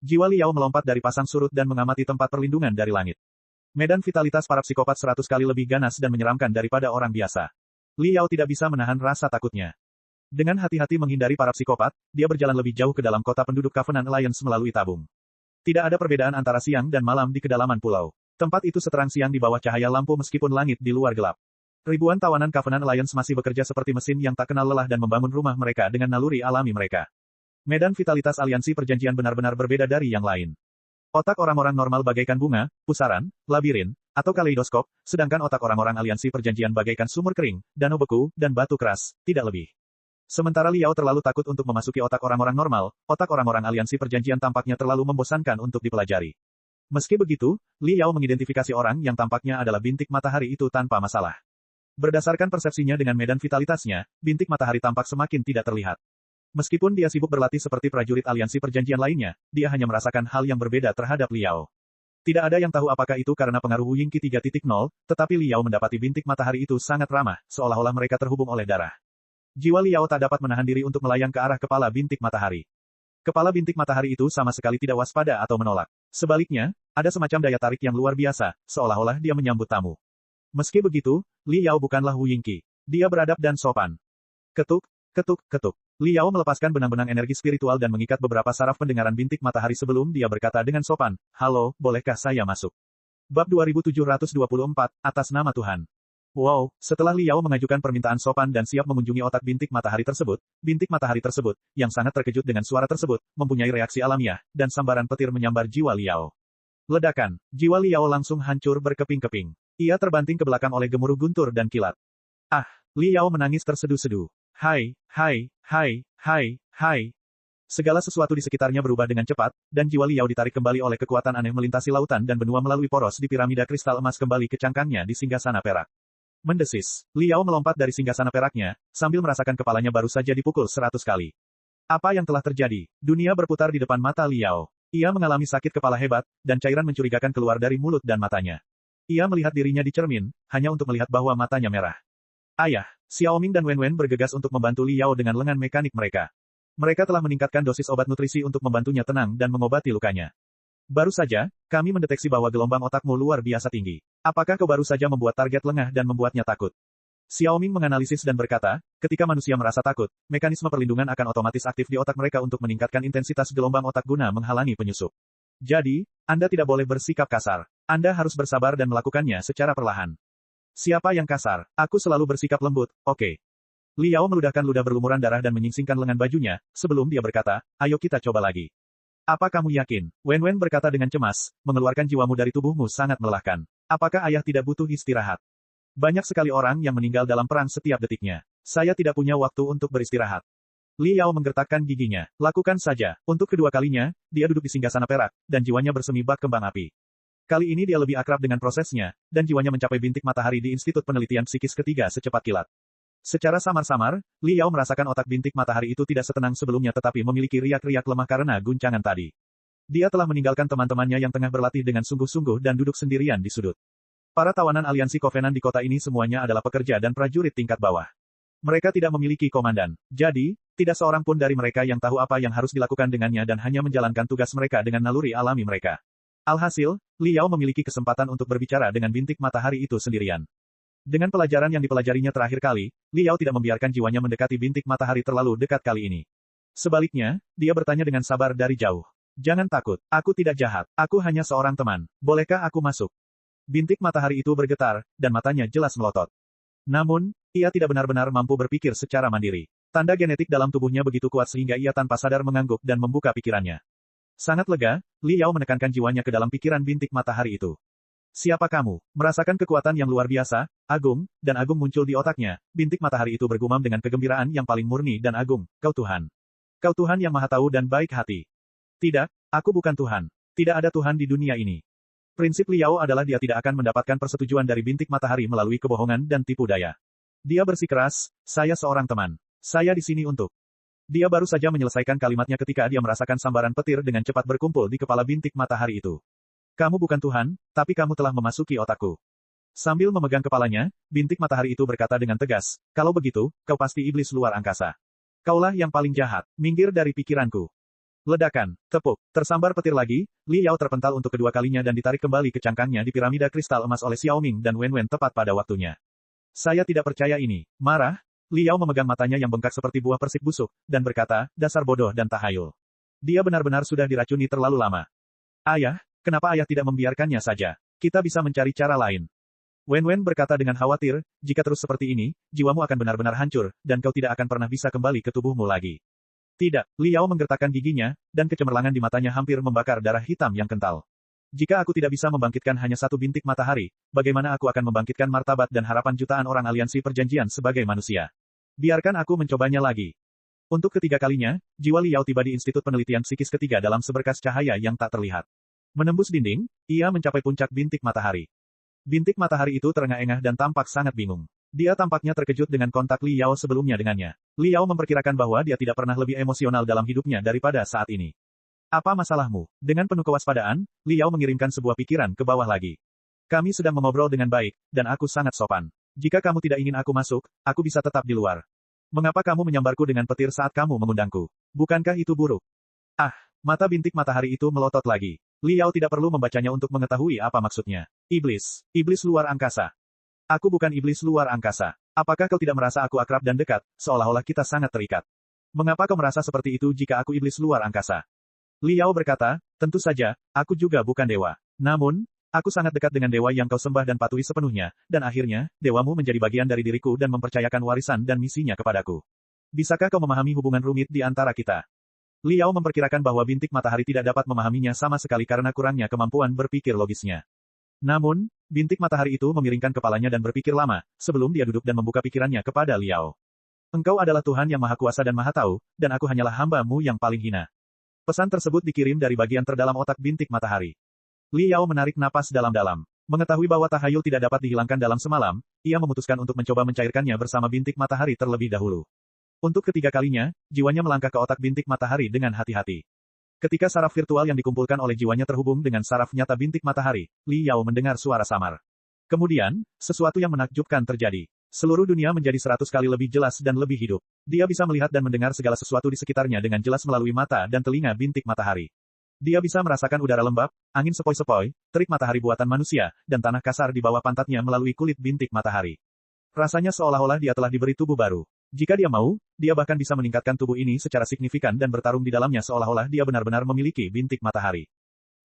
Jiwa Liao melompat dari pasang surut dan mengamati tempat perlindungan dari langit. Medan vitalitas para psikopat 100 kali lebih ganas dan menyeramkan daripada orang biasa. Liao tidak bisa menahan rasa takutnya. Dengan hati-hati menghindari para psikopat, dia berjalan lebih jauh ke dalam kota penduduk Covenant Alliance melalui tabung. Tidak ada perbedaan antara siang dan malam di kedalaman pulau. Tempat itu seterang siang di bawah cahaya lampu meskipun langit di luar gelap. Ribuan tawanan Covenant Alliance masih bekerja seperti mesin yang tak kenal lelah dan membangun rumah mereka dengan naluri alami mereka. Medan vitalitas aliansi perjanjian benar-benar berbeda dari yang lain. Otak orang-orang normal bagaikan bunga, pusaran, labirin, atau kaleidoskop, sedangkan otak orang-orang aliansi perjanjian bagaikan sumur kering, danau beku, dan batu keras, tidak lebih. Sementara Liao terlalu takut untuk memasuki otak orang-orang normal, otak orang-orang aliansi perjanjian tampaknya terlalu membosankan untuk dipelajari. Meski begitu, Liao mengidentifikasi orang yang tampaknya adalah bintik matahari itu tanpa masalah. Berdasarkan persepsinya dengan medan vitalitasnya, bintik matahari tampak semakin tidak terlihat. Meskipun dia sibuk berlatih seperti prajurit aliansi perjanjian lainnya, dia hanya merasakan hal yang berbeda terhadap Liao. Tidak ada yang tahu apakah itu karena pengaruh Wu Yingqi 3.0, tetapi Liao mendapati bintik matahari itu sangat ramah, seolah-olah mereka terhubung oleh darah. Jiwa Liao tak dapat menahan diri untuk melayang ke arah kepala bintik matahari. Kepala bintik matahari itu sama sekali tidak waspada atau menolak. Sebaliknya, ada semacam daya tarik yang luar biasa, seolah-olah dia menyambut tamu. Meski begitu, Liao bukanlah Wu Yingqi. Dia beradab dan sopan. Ketuk, ketuk, ketuk. Liao melepaskan benang-benang energi spiritual dan mengikat beberapa saraf pendengaran bintik matahari sebelum dia berkata dengan sopan, "Halo, bolehkah saya masuk?" Bab 2724, atas nama Tuhan. Wow, setelah Liao mengajukan permintaan sopan dan siap mengunjungi otak bintik matahari tersebut, yang sangat terkejut dengan suara tersebut, mempunyai reaksi alamiah, dan sambaran petir menyambar jiwa Liao. Ledakan, jiwa Liao langsung hancur berkeping-keping. Ia terbanting ke belakang oleh gemuruh guntur dan kilat. Ah, Liao menangis terseduh-seduh. Hai, hai, hai, hai, hai. Segala sesuatu di sekitarnya berubah dengan cepat, dan jiwa Liao ditarik kembali oleh kekuatan aneh melintasi lautan dan benua melalui poros di piramida kristal emas kembali ke cangkangnya di singgasana perak. Mendesis, Liao melompat dari singgasana peraknya, sambil merasakan kepalanya baru saja dipukul 100 kali. Apa yang telah terjadi? Dunia berputar di depan mata Liao. Ia mengalami sakit kepala hebat, dan cairan mencurigakan keluar dari mulut dan matanya. Ia melihat dirinya di cermin, hanya untuk melihat bahwa matanya merah. Ayah, Xiaoming dan Wenwen bergegas untuk membantu Liao dengan lengan mekanik mereka. Mereka telah meningkatkan dosis obat nutrisi untuk membantunya tenang dan mengobati lukanya. Baru saja, kami mendeteksi bahwa gelombang otakmu luar biasa tinggi. Apakah kau baru saja membuat target lengah dan membuatnya takut? Xiaoming menganalisis dan berkata, ketika manusia merasa takut, mekanisme perlindungan akan otomatis aktif di otak mereka untuk meningkatkan intensitas gelombang otak guna menghalangi penyusup. Jadi, Anda tidak boleh bersikap kasar. Anda harus bersabar dan melakukannya secara perlahan. Siapa yang kasar? Aku selalu bersikap lembut, oke. Liao meludahkan ludah berlumuran darah dan menyingsingkan lengan bajunya, sebelum dia berkata, ayo kita coba lagi. Apa kamu yakin? Wenwen berkata dengan cemas, mengeluarkan jiwamu dari tubuhmu sangat melelahkan. Apakah ayah tidak butuh istirahat? Banyak sekali orang yang meninggal dalam perang setiap detiknya. Saya tidak punya waktu untuk beristirahat. Liao menggertakkan giginya. Lakukan saja. Untuk kedua kalinya, dia duduk di singgasana perak, dan jiwanya bersemi bak kembang api. Kali ini dia lebih akrab dengan prosesnya, dan jiwanya mencapai bintik matahari di Institut Penelitian Psikis ketiga secepat kilat. Secara samar-samar, Liao merasakan otak bintik matahari itu tidak setenang sebelumnya tetapi memiliki riak-riak lemah karena guncangan tadi. Dia telah meninggalkan teman-temannya yang tengah berlatih dengan sungguh-sungguh dan duduk sendirian di sudut. Para tawanan aliansi Covenant di kota ini semuanya adalah pekerja dan prajurit tingkat bawah. Mereka tidak memiliki komandan. Jadi, tidak seorang pun dari mereka yang tahu apa yang harus dilakukan dengannya dan hanya menjalankan tugas mereka dengan naluri alami mereka. Alhasil, Liao memiliki kesempatan untuk berbicara dengan bintik matahari itu sendirian. Dengan pelajaran yang dipelajarinya terakhir kali, Liao tidak membiarkan jiwanya mendekati bintik matahari terlalu dekat kali ini. Sebaliknya, dia bertanya dengan sabar dari jauh. Jangan takut, aku tidak jahat, aku hanya seorang teman. Bolehkah aku masuk? Bintik matahari itu bergetar, dan matanya jelas melotot. Namun, ia tidak benar-benar mampu berpikir secara mandiri. Tanda genetik dalam tubuhnya begitu kuat sehingga ia tanpa sadar mengangguk dan membuka pikirannya. Sangat lega, Liao menekankan jiwanya ke dalam pikiran bintik matahari itu. Siapa kamu? Merasakan kekuatan yang luar biasa, agung, dan agung muncul di otaknya, bintik matahari itu bergumam dengan kegembiraan yang paling murni dan agung, kau Tuhan. Kau Tuhan yang maha tahu dan baik hati. Tidak, aku bukan Tuhan. Tidak ada Tuhan di dunia ini. Prinsip Liao adalah dia tidak akan mendapatkan persetujuan dari bintik matahari melalui kebohongan dan tipu daya. Dia bersikeras, saya seorang teman. Saya di sini untuk. Dia baru saja menyelesaikan kalimatnya ketika dia merasakan sambaran petir dengan cepat berkumpul di kepala bintik matahari itu. Kamu bukan Tuhan, tapi kamu telah memasuki otakku. Sambil memegang kepalanya, bintik matahari itu berkata dengan tegas, kalau begitu, kau pasti iblis luar angkasa. Kaulah yang paling jahat, minggir dari pikiranku. Ledakan, tepuk, tersambar petir lagi, Liao terpental untuk kedua kalinya dan ditarik kembali ke cangkangnya di piramida kristal emas oleh Xiaoming dan Wenwen tepat pada waktunya. Saya tidak percaya ini. Marah, Liao memegang matanya yang bengkak seperti buah persik busuk, dan berkata, dasar bodoh dan tahayul. Dia benar-benar sudah diracuni terlalu lama. Ayah, kenapa ayah tidak membiarkannya saja? Kita bisa mencari cara lain. Wen berkata dengan khawatir, jika terus seperti ini, jiwamu akan benar-benar hancur, dan kau tidak akan pernah bisa kembali ke tubuhmu lagi. Tidak, Liao menggertakkan giginya, dan kecemerlangan di matanya hampir membakar darah hitam yang kental. Jika aku tidak bisa membangkitkan hanya satu bintik matahari, bagaimana aku akan membangkitkan martabat dan harapan jutaan orang aliansi perjanjian sebagai manusia? Biarkan aku mencobanya lagi. Untuk ketiga kalinya, jiwa Liao tiba di Institut Penelitian Psikis ketiga dalam seberkas cahaya yang tak terlihat. Menembus dinding, ia mencapai puncak bintik matahari. Bintik matahari itu terengah-engah dan tampak sangat bingung. Dia tampaknya terkejut dengan kontak Liao sebelumnya dengannya. Liao memperkirakan bahwa dia tidak pernah lebih emosional dalam hidupnya daripada saat ini. Apa masalahmu? Dengan penuh kewaspadaan, Liao mengirimkan sebuah pikiran ke bawah lagi. Kami sedang mengobrol dengan baik, dan aku sangat sopan. Jika kamu tidak ingin aku masuk, aku bisa tetap di luar. Mengapa kamu menyambarku dengan petir saat kamu mengundangku? Bukankah itu buruk? Ah, mata bintik matahari itu melotot lagi. Liao tidak perlu membacanya untuk mengetahui apa maksudnya. Iblis. Iblis luar angkasa. Aku bukan iblis luar angkasa. Apakah kau tidak merasa aku akrab dan dekat, seolah-olah kita sangat terikat? Mengapa kau merasa seperti itu jika aku iblis luar angkasa? Liao berkata, tentu saja, aku juga bukan dewa. Namun, aku sangat dekat dengan dewa yang kau sembah dan patuhi sepenuhnya, dan akhirnya, dewamu menjadi bagian dari diriku dan mempercayakan warisan dan misinya kepadaku. Bisakah kau memahami hubungan rumit di antara kita? Liao memperkirakan bahwa bintik matahari tidak dapat memahaminya sama sekali karena kurangnya kemampuan berpikir logisnya. Namun, bintik matahari itu memiringkan kepalanya dan berpikir lama, sebelum dia duduk dan membuka pikirannya kepada Liao. Engkau adalah Tuhan yang Maha Kuasa dan Maha Tahu, dan aku hanyalah hamba-Mu yang paling hina. Pesan tersebut dikirim dari bagian terdalam otak bintik matahari. Liao menarik napas dalam-dalam. Mengetahui bahwa tahayul tidak dapat dihilangkan dalam semalam, ia memutuskan untuk mencoba mencairkannya bersama bintik matahari terlebih dahulu. Untuk ketiga kalinya, jiwanya melangkah ke otak bintik matahari dengan hati-hati. Ketika saraf virtual yang dikumpulkan oleh jiwanya terhubung dengan saraf nyata bintik matahari, Liao mendengar suara samar. Kemudian, sesuatu yang menakjubkan terjadi. Seluruh dunia menjadi 100 kali lebih jelas dan lebih hidup. Dia bisa melihat dan mendengar segala sesuatu di sekitarnya dengan jelas melalui mata dan telinga bintik matahari. Dia bisa merasakan udara lembab, angin sepoi-sepoi, terik matahari buatan manusia, dan tanah kasar di bawah pantatnya melalui kulit bintik matahari. Rasanya seolah-olah dia telah diberi tubuh baru. Jika dia mau, dia bahkan bisa meningkatkan tubuh ini secara signifikan dan bertarung di dalamnya seolah-olah dia benar-benar memiliki bintik matahari.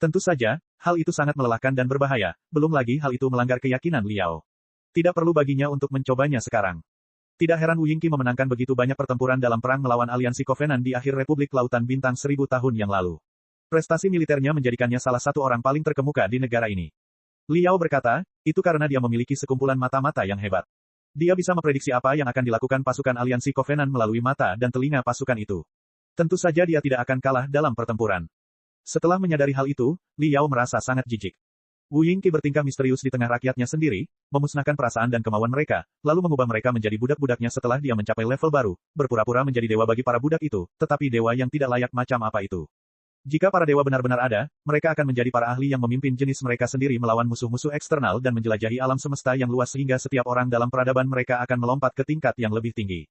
Tentu saja, hal itu sangat melelahkan dan berbahaya, belum lagi hal itu melanggar keyakinan Liao. Tidak perlu baginya untuk mencobanya sekarang. Tidak heran Wu Yingqi memenangkan begitu banyak pertempuran dalam perang melawan aliansi Covenant di akhir Republik Lautan Bintang 1000 tahun yang lalu. Prestasi militernya menjadikannya salah satu orang paling terkemuka di negara ini. Liao berkata, itu karena dia memiliki sekumpulan mata-mata yang hebat. Dia bisa memprediksi apa yang akan dilakukan pasukan aliansi Covenant melalui mata dan telinga pasukan itu. Tentu saja dia tidak akan kalah dalam pertempuran. Setelah menyadari hal itu, Liao merasa sangat jijik. Wu Yingqi bertingkah misterius di tengah rakyatnya sendiri, memusnahkan perasaan dan kemauan mereka, lalu mengubah mereka menjadi budak-budaknya setelah dia mencapai level baru, berpura-pura menjadi dewa bagi para budak itu, tetapi dewa yang tidak layak macam apa itu. Jika para dewa benar-benar ada, mereka akan menjadi para ahli yang memimpin jenis mereka sendiri melawan musuh-musuh eksternal dan menjelajahi alam semesta yang luas sehingga setiap orang dalam peradaban mereka akan melompat ke tingkat yang lebih tinggi.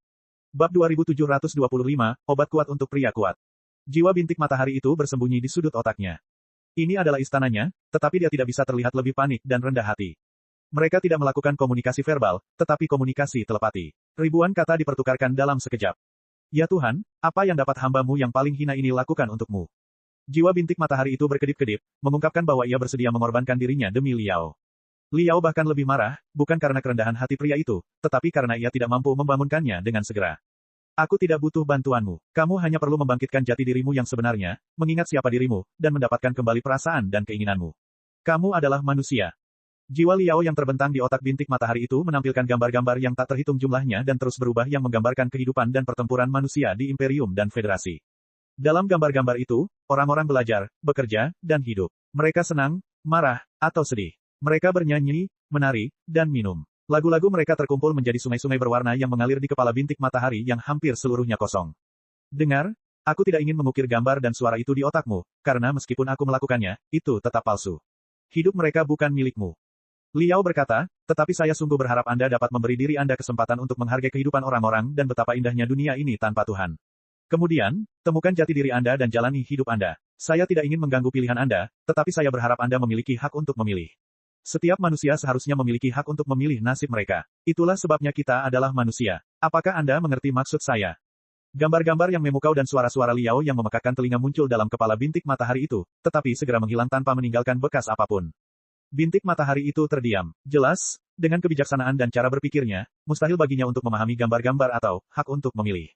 Bab 2725, Obat Kuat untuk Pria Kuat. Jiwa bintik matahari itu bersembunyi di sudut otaknya. Ini adalah istananya, tetapi dia tidak bisa terlihat lebih panik dan rendah hati. Mereka tidak melakukan komunikasi verbal, tetapi komunikasi telepati. Ribuan kata dipertukarkan dalam sekejap. Ya Tuhan, apa yang dapat hamba-Mu yang paling hina ini lakukan untuk-Mu? Jiwa bintik matahari itu berkedip-kedip, mengungkapkan bahwa ia bersedia mengorbankan dirinya demi Liao. Liao bahkan lebih marah, bukan karena kerendahan hati pria itu, tetapi karena ia tidak mampu membangunkannya dengan segera. Aku tidak butuh bantuanmu. Kamu hanya perlu membangkitkan jati dirimu yang sebenarnya, mengingat siapa dirimu, dan mendapatkan kembali perasaan dan keinginanmu. Kamu adalah manusia. Jiwa Liao yang terbentang di otak bintik matahari itu menampilkan gambar-gambar yang tak terhitung jumlahnya dan terus berubah yang menggambarkan kehidupan dan pertempuran manusia di Imperium dan Federasi. Dalam gambar-gambar itu, orang-orang belajar, bekerja, dan hidup. Mereka senang, marah, atau sedih. Mereka bernyanyi, menari, dan minum. Lagu-lagu mereka terkumpul menjadi sungai-sungai berwarna yang mengalir di kepala bintik matahari yang hampir seluruhnya kosong. Dengar, aku tidak ingin mengukir gambar dan suara itu di otakmu, karena meskipun aku melakukannya, itu tetap palsu. Hidup mereka bukan milikmu. Liao berkata, tetapi saya sungguh berharap Anda dapat memberi diri Anda kesempatan untuk menghargai kehidupan orang-orang dan betapa indahnya dunia ini tanpa Tuhan. Kemudian, temukan jati diri Anda dan jalani hidup Anda. Saya tidak ingin mengganggu pilihan Anda, tetapi saya berharap Anda memiliki hak untuk memilih. Setiap manusia seharusnya memiliki hak untuk memilih nasib mereka. Itulah sebabnya kita adalah manusia. Apakah Anda mengerti maksud saya? Gambar-gambar yang memukau dan suara-suara Liao yang memekakkan telinga muncul dalam kepala bintik matahari itu, tetapi segera menghilang tanpa meninggalkan bekas apapun. Bintik matahari itu terdiam. Jelas, dengan kebijaksanaan dan cara berpikirnya, mustahil baginya untuk memahami gambar-gambar atau hak untuk memilih.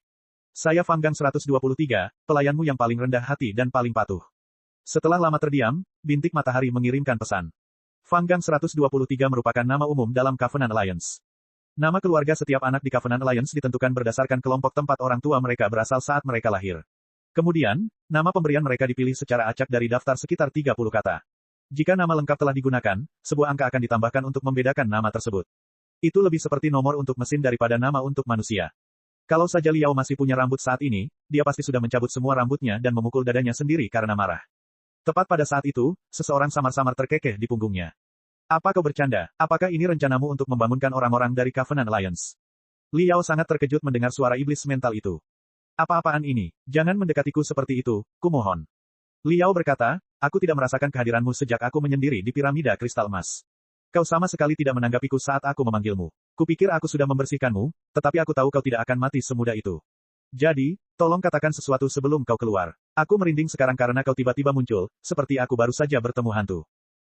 Saya Fanggang 123, pelayanmu yang paling rendah hati dan paling patuh. Setelah lama terdiam, bintik matahari mengirimkan pesan. Fanggang 123 merupakan nama umum dalam Covenant Alliance. Nama keluarga setiap anak di Covenant Alliance ditentukan berdasarkan kelompok tempat orang tua mereka berasal saat mereka lahir. Kemudian, nama pemberian mereka dipilih secara acak dari daftar sekitar 30 kata. Jika nama lengkap telah digunakan, sebuah angka akan ditambahkan untuk membedakan nama tersebut. Itu lebih seperti nomor untuk mesin daripada nama untuk manusia. Kalau saja Liao masih punya rambut saat ini, dia pasti sudah mencabut semua rambutnya dan memukul dadanya sendiri karena marah. Tepat pada saat itu, seseorang samar-samar terkekeh di punggungnya. Apa kau bercanda? Apakah ini rencanamu untuk membangunkan orang-orang dari Covenant Alliance? Liao sangat terkejut mendengar suara iblis mental itu. Apa-apaan ini? Jangan mendekatiku seperti itu, kumohon. Liao berkata, aku tidak merasakan kehadiranmu sejak aku menyendiri di piramida kristal emas. Kau sama sekali tidak menanggapiku saat aku memanggilmu. Kupikir aku sudah membersihkanmu, tetapi aku tahu kau tidak akan mati semudah itu. Jadi, tolong katakan sesuatu sebelum kau keluar. Aku merinding sekarang karena kau tiba-tiba muncul, seperti aku baru saja bertemu hantu.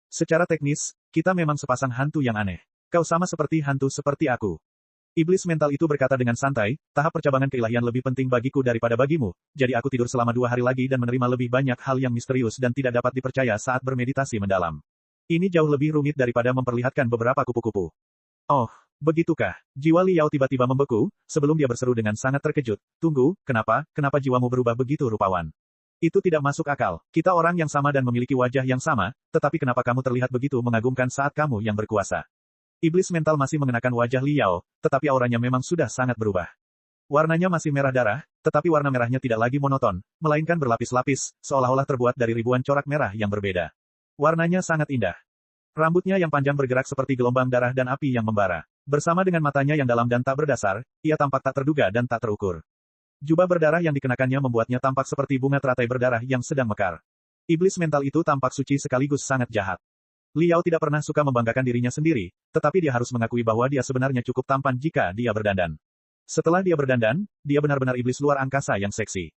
Secara teknis, kita memang sepasang hantu yang aneh. Kau sama seperti hantu seperti aku. Iblis mental itu berkata dengan santai, tahap percabangan keilahian lebih penting bagiku daripada bagimu, jadi aku tidur selama 2 hari lagi dan menerima lebih banyak hal yang misterius dan tidak dapat dipercaya saat bermeditasi mendalam. Ini jauh lebih rumit daripada memperlihatkan beberapa kupu-kupu. Oh, begitukah? Jiwa Liao tiba-tiba membeku, sebelum dia berseru dengan sangat terkejut, tunggu, kenapa jiwamu berubah begitu rupawan? Itu tidak masuk akal. Kita orang yang sama dan memiliki wajah yang sama, tetapi kenapa kamu terlihat begitu mengagumkan saat kamu yang berkuasa? Iblis mental masih mengenakan wajah Liao, tetapi auranya memang sudah sangat berubah. Warnanya masih merah darah, tetapi warna merahnya tidak lagi monoton, melainkan berlapis-lapis, seolah-olah terbuat dari ribuan corak merah yang berbeda. Warnanya sangat indah. Rambutnya yang panjang bergerak seperti gelombang darah dan api yang membara. Bersama dengan matanya yang dalam dan tak berdasar, ia tampak tak terduga dan tak terukur. Jubah berdarah yang dikenakannya membuatnya tampak seperti bunga teratai berdarah yang sedang mekar. Iblis mental itu tampak suci sekaligus sangat jahat. Liao tidak pernah suka membanggakan dirinya sendiri, tetapi dia harus mengakui bahwa dia sebenarnya cukup tampan jika dia berdandan. Setelah dia berdandan, dia benar-benar iblis luar angkasa yang seksi.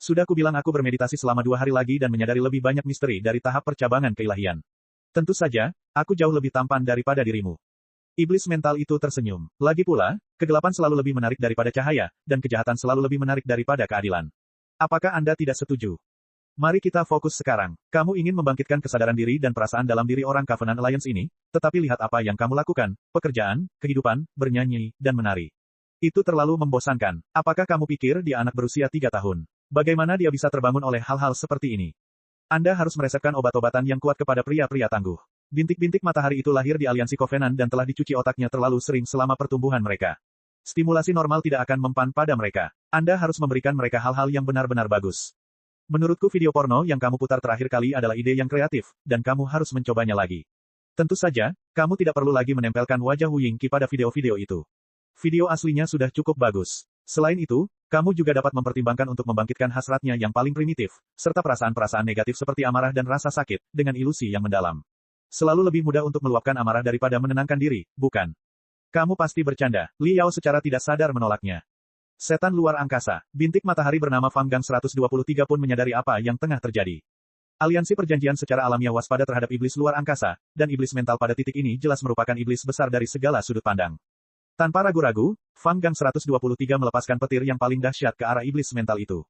Sudah kubilang aku bermeditasi selama 2 hari lagi dan menyadari lebih banyak misteri dari tahap percabangan keilahian. Tentu saja, aku jauh lebih tampan daripada dirimu. Iblis mental itu tersenyum. Lagi pula, kegelapan selalu lebih menarik daripada cahaya, dan kejahatan selalu lebih menarik daripada keadilan. Apakah Anda tidak setuju? Mari kita fokus sekarang. Kamu ingin membangkitkan kesadaran diri dan perasaan dalam diri orang Covenant Alliance ini, tetapi lihat apa yang kamu lakukan, pekerjaan, kehidupan, bernyanyi, dan menari. Itu terlalu membosankan. Apakah kamu pikir dia anak berusia 3 tahun? Bagaimana dia bisa terbangun oleh hal-hal seperti ini? Anda harus meresepkan obat-obatan yang kuat kepada pria-pria tangguh. Bintik-bintik matahari itu lahir di aliansi Covenant dan telah dicuci otaknya terlalu sering selama pertumbuhan mereka. Stimulasi normal tidak akan mempan pada mereka. Anda harus memberikan mereka hal-hal yang benar-benar bagus. Menurutku video porno yang kamu putar terakhir kali adalah ide yang kreatif, dan kamu harus mencobanya lagi. Tentu saja, kamu tidak perlu lagi menempelkan wajah Wu Yingqi pada video-video itu. Video aslinya sudah cukup bagus. Selain itu, kamu juga dapat mempertimbangkan untuk membangkitkan hasratnya yang paling primitif, serta perasaan-perasaan negatif seperti amarah dan rasa sakit, dengan ilusi yang mendalam. Selalu lebih mudah untuk meluapkan amarah daripada menenangkan diri, bukan? Kamu pasti bercanda. Liao secara tidak sadar menolaknya. Setan luar angkasa. Bintik matahari bernama Fanggang 123 pun menyadari apa yang tengah terjadi. Aliansi perjanjian secara alamiah waspada terhadap iblis luar angkasa, dan iblis mental pada titik ini jelas merupakan iblis besar dari segala sudut pandang. Tanpa ragu-ragu, Fanggang 123 melepaskan petir yang paling dahsyat ke arah iblis mental itu.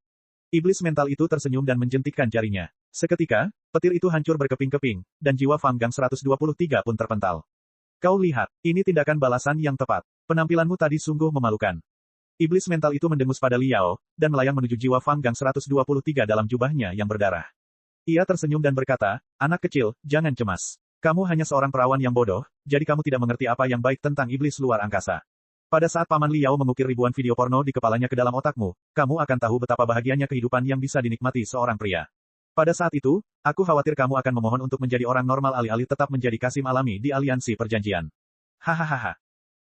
Iblis mental itu tersenyum dan menjentikkan jarinya. Seketika, petir itu hancur berkeping-keping, dan jiwa Fanggang 123 pun terpental. Kau lihat, ini tindakan balasan yang tepat. Penampilanmu tadi sungguh memalukan. Iblis mental itu mendengus pada Liao, dan melayang menuju jiwa Fanggang 123 dalam jubahnya yang berdarah. Ia tersenyum dan berkata, anak kecil, jangan cemas. Kamu hanya seorang perawan yang bodoh, jadi kamu tidak mengerti apa yang baik tentang iblis luar angkasa. Pada saat Paman Liao mengukir ribuan video porno di kepalanya ke dalam otakmu, kamu akan tahu betapa bahagianya kehidupan yang bisa dinikmati seorang pria. Pada saat itu, aku khawatir kamu akan memohon untuk menjadi orang normal alih-alih tetap menjadi kasim alami di aliansi perjanjian. Hahaha.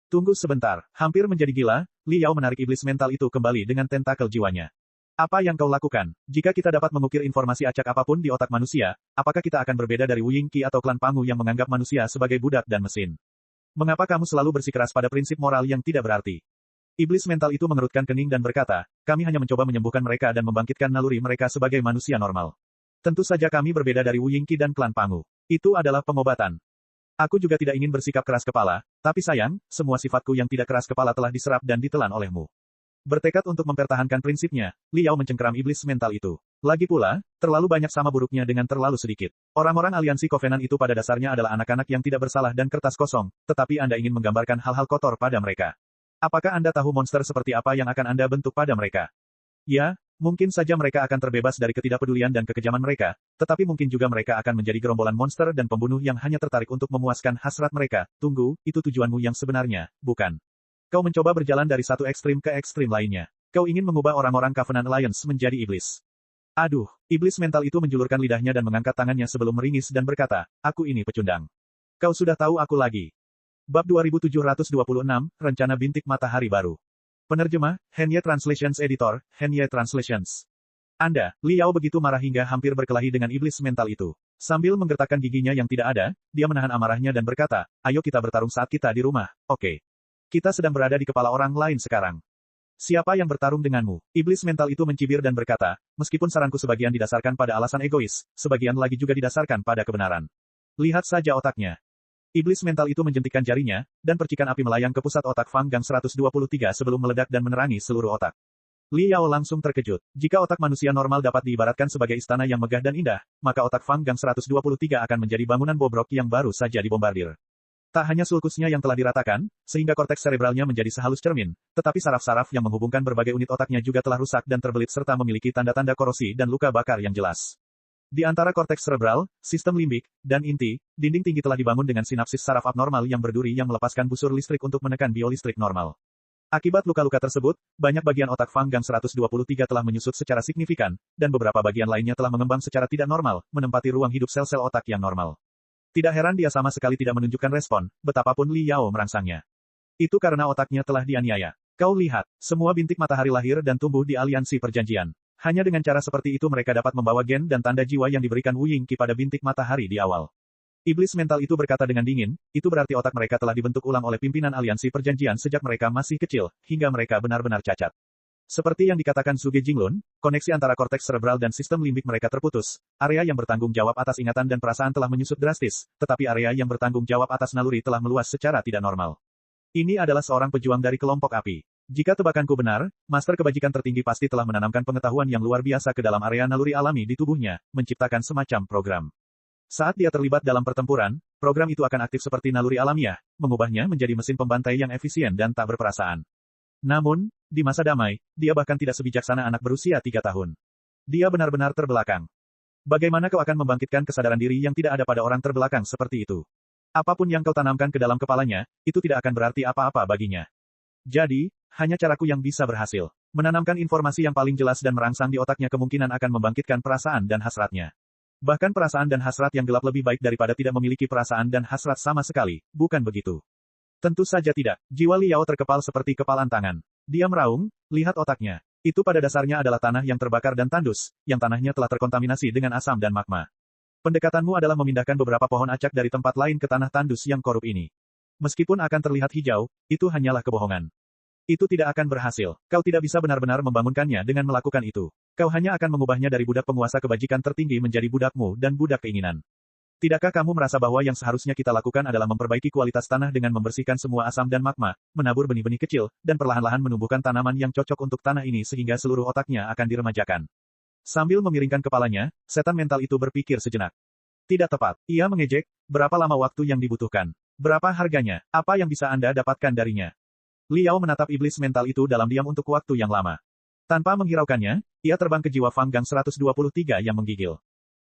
Tunggu sebentar, hampir menjadi gila, Liao menarik iblis mental itu kembali dengan tentakel jiwanya. Apa yang kau lakukan? Jika kita dapat mengukir informasi acak apapun di otak manusia, apakah kita akan berbeda dari Wu Yingqi atau klan Pangu yang menganggap manusia sebagai budak dan mesin? Mengapa kamu selalu bersikeras pada prinsip moral yang tidak berarti? Iblis mental itu mengerutkan kening dan berkata, kami hanya mencoba menyembuhkan mereka dan membangkitkan naluri mereka sebagai manusia normal. Tentu saja kami berbeda dari Wu Yingqi dan klan Pangu. Itu adalah pengobatan. Aku juga tidak ingin bersikap keras kepala, tapi sayang, semua sifatku yang tidak keras kepala telah diserap dan ditelan olehmu. Bertekad untuk mempertahankan prinsipnya, Liao mencengkeram iblis mental itu. Lagi pula, terlalu banyak sama buruknya dengan terlalu sedikit. Orang-orang aliansi Covenant itu pada dasarnya adalah anak-anak yang tidak bersalah dan kertas kosong, tetapi Anda ingin menggambarkan hal-hal kotor pada mereka. Apakah Anda tahu monster seperti apa yang akan Anda bentuk pada mereka? Ya, mungkin saja mereka akan terbebas dari ketidakpedulian dan kekejaman mereka, tetapi mungkin juga mereka akan menjadi gerombolan monster dan pembunuh yang hanya tertarik untuk memuaskan hasrat mereka. Tunggu, itu tujuanmu yang sebenarnya, bukan? Kau mencoba berjalan dari satu ekstrim ke ekstrim lainnya. Kau ingin mengubah orang-orang Covenant Alliance menjadi iblis. Aduh, iblis mental itu menjulurkan lidahnya dan mengangkat tangannya sebelum meringis dan berkata, aku ini pecundang. Kau sudah tahu aku lagi. Bab 2726, Rencana Bintik Matahari Baru. Penerjemah, Henye Translations Editor, Henye Translations. Anda, Liao begitu marah hingga hampir berkelahi dengan iblis mental itu. Sambil menggertakkan giginya yang tidak ada, dia menahan amarahnya dan berkata, ayo kita bertarung saat kita di rumah, oke. Kita sedang berada di kepala orang lain sekarang. Siapa yang bertarung denganmu? Iblis mental itu mencibir dan berkata, meskipun saranku sebagian didasarkan pada alasan egois, sebagian lagi juga didasarkan pada kebenaran. Lihat saja otaknya. Iblis mental itu menjentikkan jarinya, dan percikan api melayang ke pusat otak Fang Gang 123 sebelum meledak dan menerangi seluruh otak. Liao langsung terkejut. Jika otak manusia normal dapat diibaratkan sebagai istana yang megah dan indah, maka otak Fang Gang 123 akan menjadi bangunan bobrok yang baru saja dibombardir. Tak hanya sulkusnya yang telah diratakan, sehingga korteks serebralnya menjadi sehalus cermin, tetapi saraf-saraf yang menghubungkan berbagai unit otaknya juga telah rusak dan terbelit serta memiliki tanda-tanda korosi dan luka bakar yang jelas. Di antara korteks cerebral, sistem limbik, dan inti, dinding tinggi telah dibangun dengan sinapsis saraf abnormal yang berduri yang melepaskan busur listrik untuk menekan biolistrik normal. Akibat luka-luka tersebut, banyak bagian otak Fang Gang 123 telah menyusut secara signifikan, dan beberapa bagian lainnya telah mengembang secara tidak normal, menempati ruang hidup sel-sel otak yang normal. Tidak heran dia sama sekali tidak menunjukkan respon, betapapun Li Yao merangsangnya. Itu karena otaknya telah dianiaya. Kau lihat, semua bintik matahari lahir dan tumbuh di aliansi perjanjian. Hanya dengan cara seperti itu mereka dapat membawa gen dan tanda jiwa yang diberikan Wu Yingqi pada bintik matahari di awal. Iblis mental itu berkata dengan dingin, itu berarti otak mereka telah dibentuk ulang oleh pimpinan aliansi perjanjian sejak mereka masih kecil, hingga mereka benar-benar cacat. Seperti yang dikatakan Suge Jinglun, koneksi antara korteks cerebral dan sistem limbik mereka terputus, area yang bertanggung jawab atas ingatan dan perasaan telah menyusut drastis, tetapi area yang bertanggung jawab atas naluri telah meluas secara tidak normal. Ini adalah seorang pejuang dari kelompok api. Jika tebakanku benar, Master Kebajikan Tertinggi pasti telah menanamkan pengetahuan yang luar biasa ke dalam area naluri alami di tubuhnya, menciptakan semacam program. Saat dia terlibat dalam pertempuran, program itu akan aktif seperti naluri alamiah, mengubahnya menjadi mesin pembantai yang efisien dan tak berperasaan. Namun, di masa damai, dia bahkan tidak sebijaksana anak berusia 3 tahun. Dia benar-benar terbelakang. Bagaimana kau akan membangkitkan kesadaran diri yang tidak ada pada orang terbelakang seperti itu? Apapun yang kau tanamkan ke dalam kepalanya, itu tidak akan berarti apa-apa baginya. Jadi, hanya caraku yang bisa berhasil. Menanamkan informasi yang paling jelas dan merangsang di otaknya kemungkinan akan membangkitkan perasaan dan hasratnya. Bahkan perasaan dan hasrat yang gelap lebih baik daripada tidak memiliki perasaan dan hasrat sama sekali, bukan begitu? Tentu saja tidak. Jiwa Liao terkepal seperti kepalan tangan. Dia meraung, lihat otaknya. Itu pada dasarnya adalah tanah yang terbakar dan tandus, yang tanahnya telah terkontaminasi dengan asam dan magma. Pendekatanmu adalah memindahkan beberapa pohon acak dari tempat lain ke tanah tandus yang korup ini. Meskipun akan terlihat hijau, itu hanyalah kebohongan. Itu tidak akan berhasil. Kau tidak bisa benar-benar membangunkannya dengan melakukan itu. Kau hanya akan mengubahnya dari budak penguasa kebajikan tertinggi menjadi budakmu dan budak keinginan. Tidakkah kamu merasa bahwa yang seharusnya kita lakukan adalah memperbaiki kualitas tanah dengan membersihkan semua asam dan magma, menabur benih-benih kecil, dan perlahan-lahan menumbuhkan tanaman yang cocok untuk tanah ini sehingga seluruh otaknya akan diremajakan? Sambil memiringkan kepalanya, setan mental itu berpikir sejenak. Tidak tepat. Ia mengejek, berapa lama waktu yang dibutuhkan? Berapa harganya? Apa yang bisa Anda dapatkan darinya? Liao menatap iblis mental itu dalam diam untuk waktu yang lama. Tanpa menghiraukannya, ia terbang ke jiwa Fang Gang 123 yang menggigil.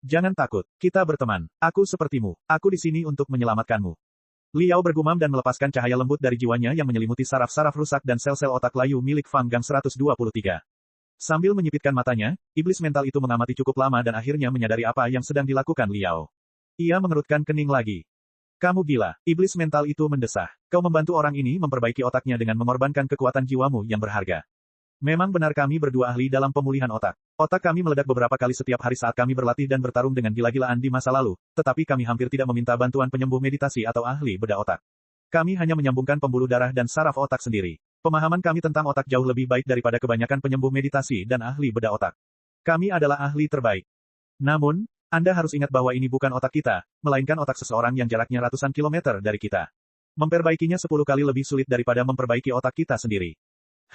Jangan takut, kita berteman. Aku sepertimu. Aku di sini untuk menyelamatkanmu. Liao bergumam dan melepaskan cahaya lembut dari jiwanya yang menyelimuti saraf-saraf rusak dan sel-sel otak layu milik Fang Gang 123. Sambil menyipitkan matanya, iblis mental itu mengamati cukup lama dan akhirnya menyadari apa yang sedang dilakukan Liao. Ia mengerutkan kening lagi. Kamu gila, iblis mental itu mendesah. Kau membantu orang ini memperbaiki otaknya dengan mengorbankan kekuatan jiwamu yang berharga. Memang benar kami berdua ahli dalam pemulihan otak. Otak kami meledak beberapa kali setiap hari saat kami berlatih dan bertarung dengan gila-gilaan di masa lalu, tetapi kami hampir tidak meminta bantuan penyembuh meditasi atau ahli bedah otak. Kami hanya menyambungkan pembuluh darah dan saraf otak sendiri. Pemahaman kami tentang otak jauh lebih baik daripada kebanyakan penyembuh meditasi dan ahli bedah otak. Kami adalah ahli terbaik. Namun, Anda harus ingat bahwa ini bukan otak kita, melainkan otak seseorang yang jaraknya ratusan kilometer dari kita. Memperbaikinya 10 kali lebih sulit daripada memperbaiki otak kita sendiri.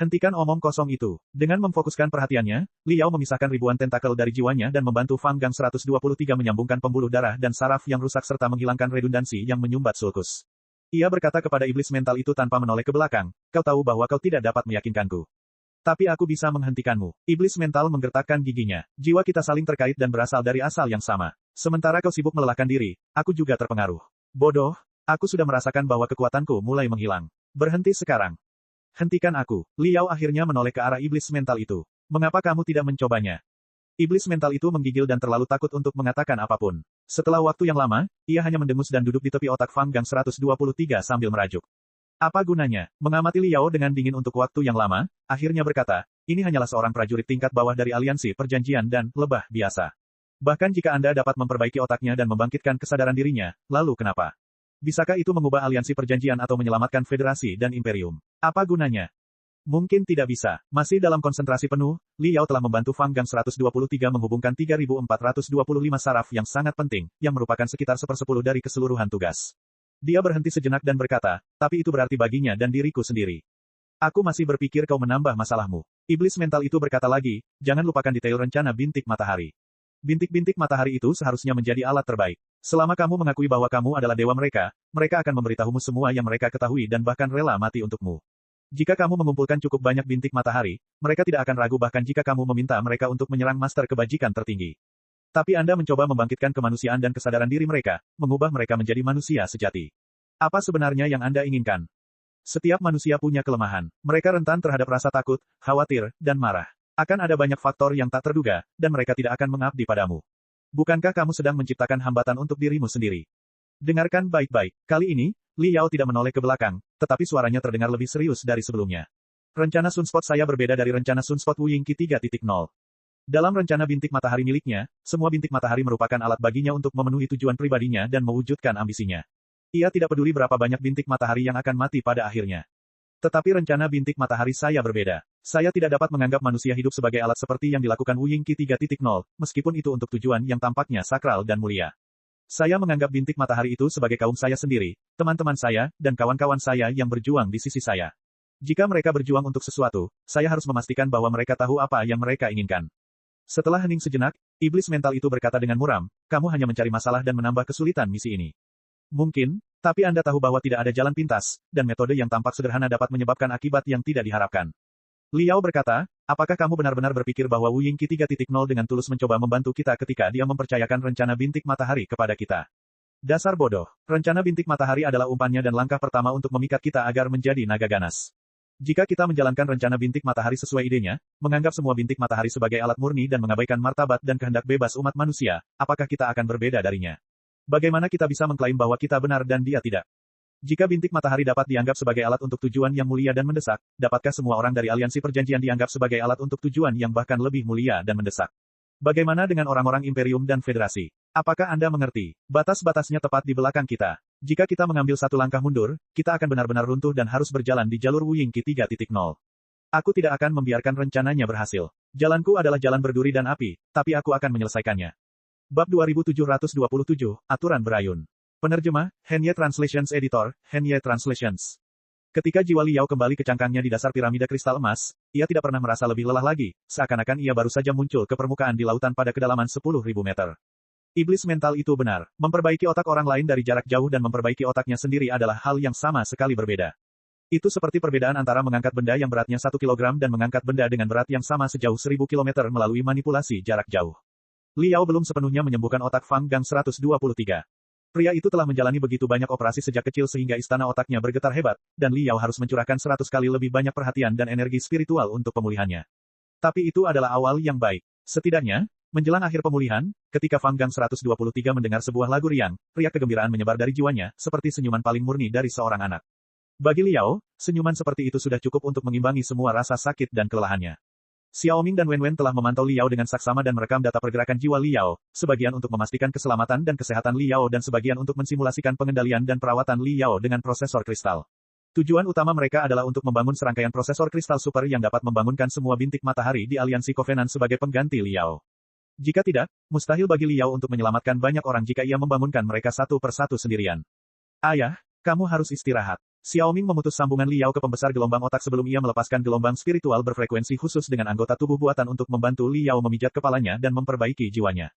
Hentikan omong kosong itu. Dengan memfokuskan perhatiannya, Liao memisahkan ribuan tentakel dari jiwanya dan membantu Fang Gang 123 menyambungkan pembuluh darah dan saraf yang rusak serta menghilangkan redundansi yang menyumbat sulkus. Ia berkata kepada iblis mental itu tanpa menoleh ke belakang, kau tahu bahwa kau tidak dapat meyakinkanku. Tapi aku bisa menghentikanmu. Iblis mental menggertakkan giginya. Jiwa kita saling terkait dan berasal dari asal yang sama. Sementara kau sibuk melelahkan diri, aku juga terpengaruh. Bodoh, aku sudah merasakan bahwa kekuatanku mulai menghilang. Berhenti sekarang. Hentikan aku. Liao akhirnya menoleh ke arah iblis mental itu. Mengapa kamu tidak mencobanya? Iblis mental itu menggigil dan terlalu takut untuk mengatakan apapun. Setelah waktu yang lama, ia hanya mendengus dan duduk di tepi otak Fang Gang 123 sambil merajuk. Apa gunanya? Mengamati Liao dengan dingin untuk waktu yang lama, akhirnya berkata, ini hanyalah seorang prajurit tingkat bawah dari aliansi perjanjian dan lebah biasa. Bahkan jika Anda dapat memperbaiki otaknya dan membangkitkan kesadaran dirinya, lalu kenapa? Bisakah itu mengubah aliansi perjanjian atau menyelamatkan federasi dan imperium? Apa gunanya? Mungkin tidak bisa. Masih dalam konsentrasi penuh, Liao telah membantu Fang Gang 123 menghubungkan 3.425 saraf yang sangat penting, yang merupakan sekitar 1/10 dari keseluruhan tugas. Dia berhenti sejenak dan berkata, tapi itu berarti baginya dan diriku sendiri. Aku masih berpikir kau menambah masalahmu. Iblis mental itu berkata lagi, jangan lupakan detail rencana bintik matahari. Bintik-bintik matahari itu seharusnya menjadi alat terbaik. Selama kamu mengakui bahwa kamu adalah dewa mereka, mereka akan memberitahumu semua yang mereka ketahui dan bahkan rela mati untukmu. Jika kamu mengumpulkan cukup banyak bintik matahari, mereka tidak akan ragu bahkan jika kamu meminta mereka untuk menyerang master kebajikan tertinggi. Tapi Anda mencoba membangkitkan kemanusiaan dan kesadaran diri mereka, mengubah mereka menjadi manusia sejati. Apa sebenarnya yang Anda inginkan? Setiap manusia punya kelemahan. Mereka rentan terhadap rasa takut, khawatir, dan marah. Akan ada banyak faktor yang tak terduga, dan mereka tidak akan mengabdi padamu. Bukankah kamu sedang menciptakan hambatan untuk dirimu sendiri? Dengarkan baik-baik. Kali ini, Liao tidak menoleh ke belakang, tetapi suaranya terdengar lebih serius dari sebelumnya. Rencana Sunspot saya berbeda dari rencana Sunspot Wu Yingqi 3.0. Dalam rencana bintik matahari miliknya, semua bintik matahari merupakan alat baginya untuk memenuhi tujuan pribadinya dan mewujudkan ambisinya. Ia tidak peduli berapa banyak bintik matahari yang akan mati pada akhirnya. Tetapi rencana bintik matahari saya berbeda. Saya tidak dapat menganggap manusia hidup sebagai alat seperti yang dilakukan Wu Yingqi 3.0, meskipun itu untuk tujuan yang tampaknya sakral dan mulia. Saya menganggap bintik matahari itu sebagai kaum saya sendiri, teman-teman saya, dan kawan-kawan saya yang berjuang di sisi saya. Jika mereka berjuang untuk sesuatu, saya harus memastikan bahwa mereka tahu apa yang mereka inginkan. Setelah hening sejenak, iblis mental itu berkata dengan muram, kamu hanya mencari masalah dan menambah kesulitan misi ini. Mungkin, tapi Anda tahu bahwa tidak ada jalan pintas, dan metode yang tampak sederhana dapat menyebabkan akibat yang tidak diharapkan. Liao berkata, apakah kamu benar-benar berpikir bahwa Wu Yingqi 3.0 dengan tulus mencoba membantu kita ketika dia mempercayakan rencana bintik matahari kepada kita? Dasar bodoh. Rencana bintik matahari adalah umpannya dan langkah pertama untuk memikat kita agar menjadi naga ganas. Jika kita menjalankan rencana bintik matahari sesuai idenya, menganggap semua bintik matahari sebagai alat murni dan mengabaikan martabat dan kehendak bebas umat manusia, apakah kita akan berbeda darinya? Bagaimana kita bisa mengklaim bahwa kita benar dan dia tidak? Jika bintik matahari dapat dianggap sebagai alat untuk tujuan yang mulia dan mendesak, dapatkah semua orang dari aliansi perjanjian dianggap sebagai alat untuk tujuan yang bahkan lebih mulia dan mendesak? Bagaimana dengan orang-orang imperium dan federasi? Apakah Anda mengerti? Batas-batasnya tepat di belakang kita. Jika kita mengambil satu langkah mundur, kita akan benar-benar runtuh dan harus berjalan di jalur Wu Yingqi 3.0. Aku tidak akan membiarkan rencananya berhasil. Jalanku adalah jalan berduri dan api, tapi aku akan menyelesaikannya. Bab 2727, Aturan Berayun. Penerjemah, Henye Translations Editor, Henye Translations. Ketika jiwa Liao kembali ke cangkangnya di dasar piramida kristal emas, ia tidak pernah merasa lebih lelah lagi, seakan-akan ia baru saja muncul ke permukaan di lautan pada kedalaman 10.000 meter. Iblis mental itu benar. Memperbaiki otak orang lain dari jarak jauh dan memperbaiki otaknya sendiri adalah hal yang sama sekali berbeda. Itu seperti perbedaan antara mengangkat benda yang beratnya 1 kilogram dan mengangkat benda dengan berat yang sama sejauh 1000 kilometer melalui manipulasi jarak jauh. Liao belum sepenuhnya menyembuhkan otak Fang Gang 123. Pria itu telah menjalani begitu banyak operasi sejak kecil sehingga istana otaknya bergetar hebat, dan Liao harus mencurahkan 100 kali lebih banyak perhatian dan energi spiritual untuk pemulihannya. Tapi itu adalah awal yang baik. Setidaknya, menjelang akhir pemulihan, ketika Fang Gang 123 mendengar sebuah lagu riang, riak kegembiraan menyebar dari jiwanya, seperti senyuman paling murni dari seorang anak. Bagi Liao, senyuman seperti itu sudah cukup untuk mengimbangi semua rasa sakit dan kelelahannya. Xiaoming dan Wenwen telah memantau Liao dengan saksama dan merekam data pergerakan jiwa Liao, sebagian untuk memastikan keselamatan dan kesehatan Liao dan sebagian untuk mensimulasikan pengendalian dan perawatan Liao dengan prosesor kristal. Tujuan utama mereka adalah untuk membangun serangkaian prosesor kristal super yang dapat membangunkan semua bintik matahari di aliansi Covenant sebagai pengganti Liao. Jika tidak, mustahil bagi Liao untuk menyelamatkan banyak orang jika ia membangunkan mereka satu persatu sendirian. Ayah, kamu harus istirahat. Xiaoming memutus sambungan Liao ke pembesar gelombang otak sebelum ia melepaskan gelombang spiritual berfrekuensi khusus dengan anggota tubuh buatan untuk membantu Liao memijat kepalanya dan memperbaiki jiwanya.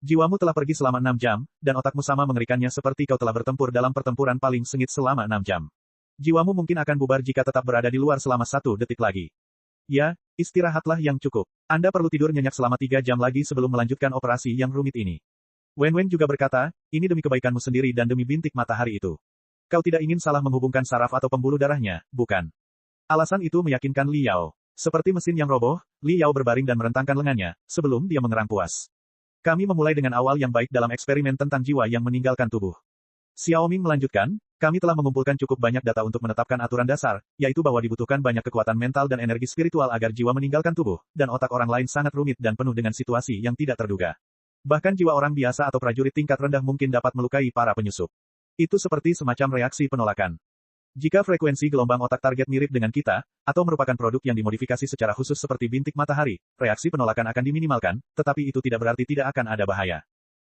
Jiwamu telah pergi selama 6 jam, dan otakmu sama mengerikannya seperti kau telah bertempur dalam pertempuran paling sengit selama 6 jam. Jiwamu mungkin akan bubar jika tetap berada di luar selama 1 detik lagi. Ya, istirahatlah yang cukup. Anda perlu tidur nyenyak selama 3 jam lagi sebelum melanjutkan operasi yang rumit ini. Wen juga berkata, ini demi kebaikanmu sendiri dan demi bintik matahari itu. Kau tidak ingin salah menghubungkan saraf atau pembuluh darahnya, bukan? Alasan itu meyakinkan Liao. Seperti mesin yang roboh, Liao berbaring dan merentangkan lengannya, sebelum dia mengerang puas. Kami memulai dengan awal yang baik dalam eksperimen tentang jiwa yang meninggalkan tubuh. Xiaoming melanjutkan, kami telah mengumpulkan cukup banyak data untuk menetapkan aturan dasar, yaitu bahwa dibutuhkan banyak kekuatan mental dan energi spiritual agar jiwa meninggalkan tubuh, dan otak orang lain sangat rumit dan penuh dengan situasi yang tidak terduga. Bahkan jiwa orang biasa atau prajurit tingkat rendah mungkin dapat melukai para penyusup. Itu seperti semacam reaksi penolakan. Jika frekuensi gelombang otak target mirip dengan kita, atau merupakan produk yang dimodifikasi secara khusus seperti bintik matahari, reaksi penolakan akan diminimalkan, tetapi itu tidak berarti tidak akan ada bahaya.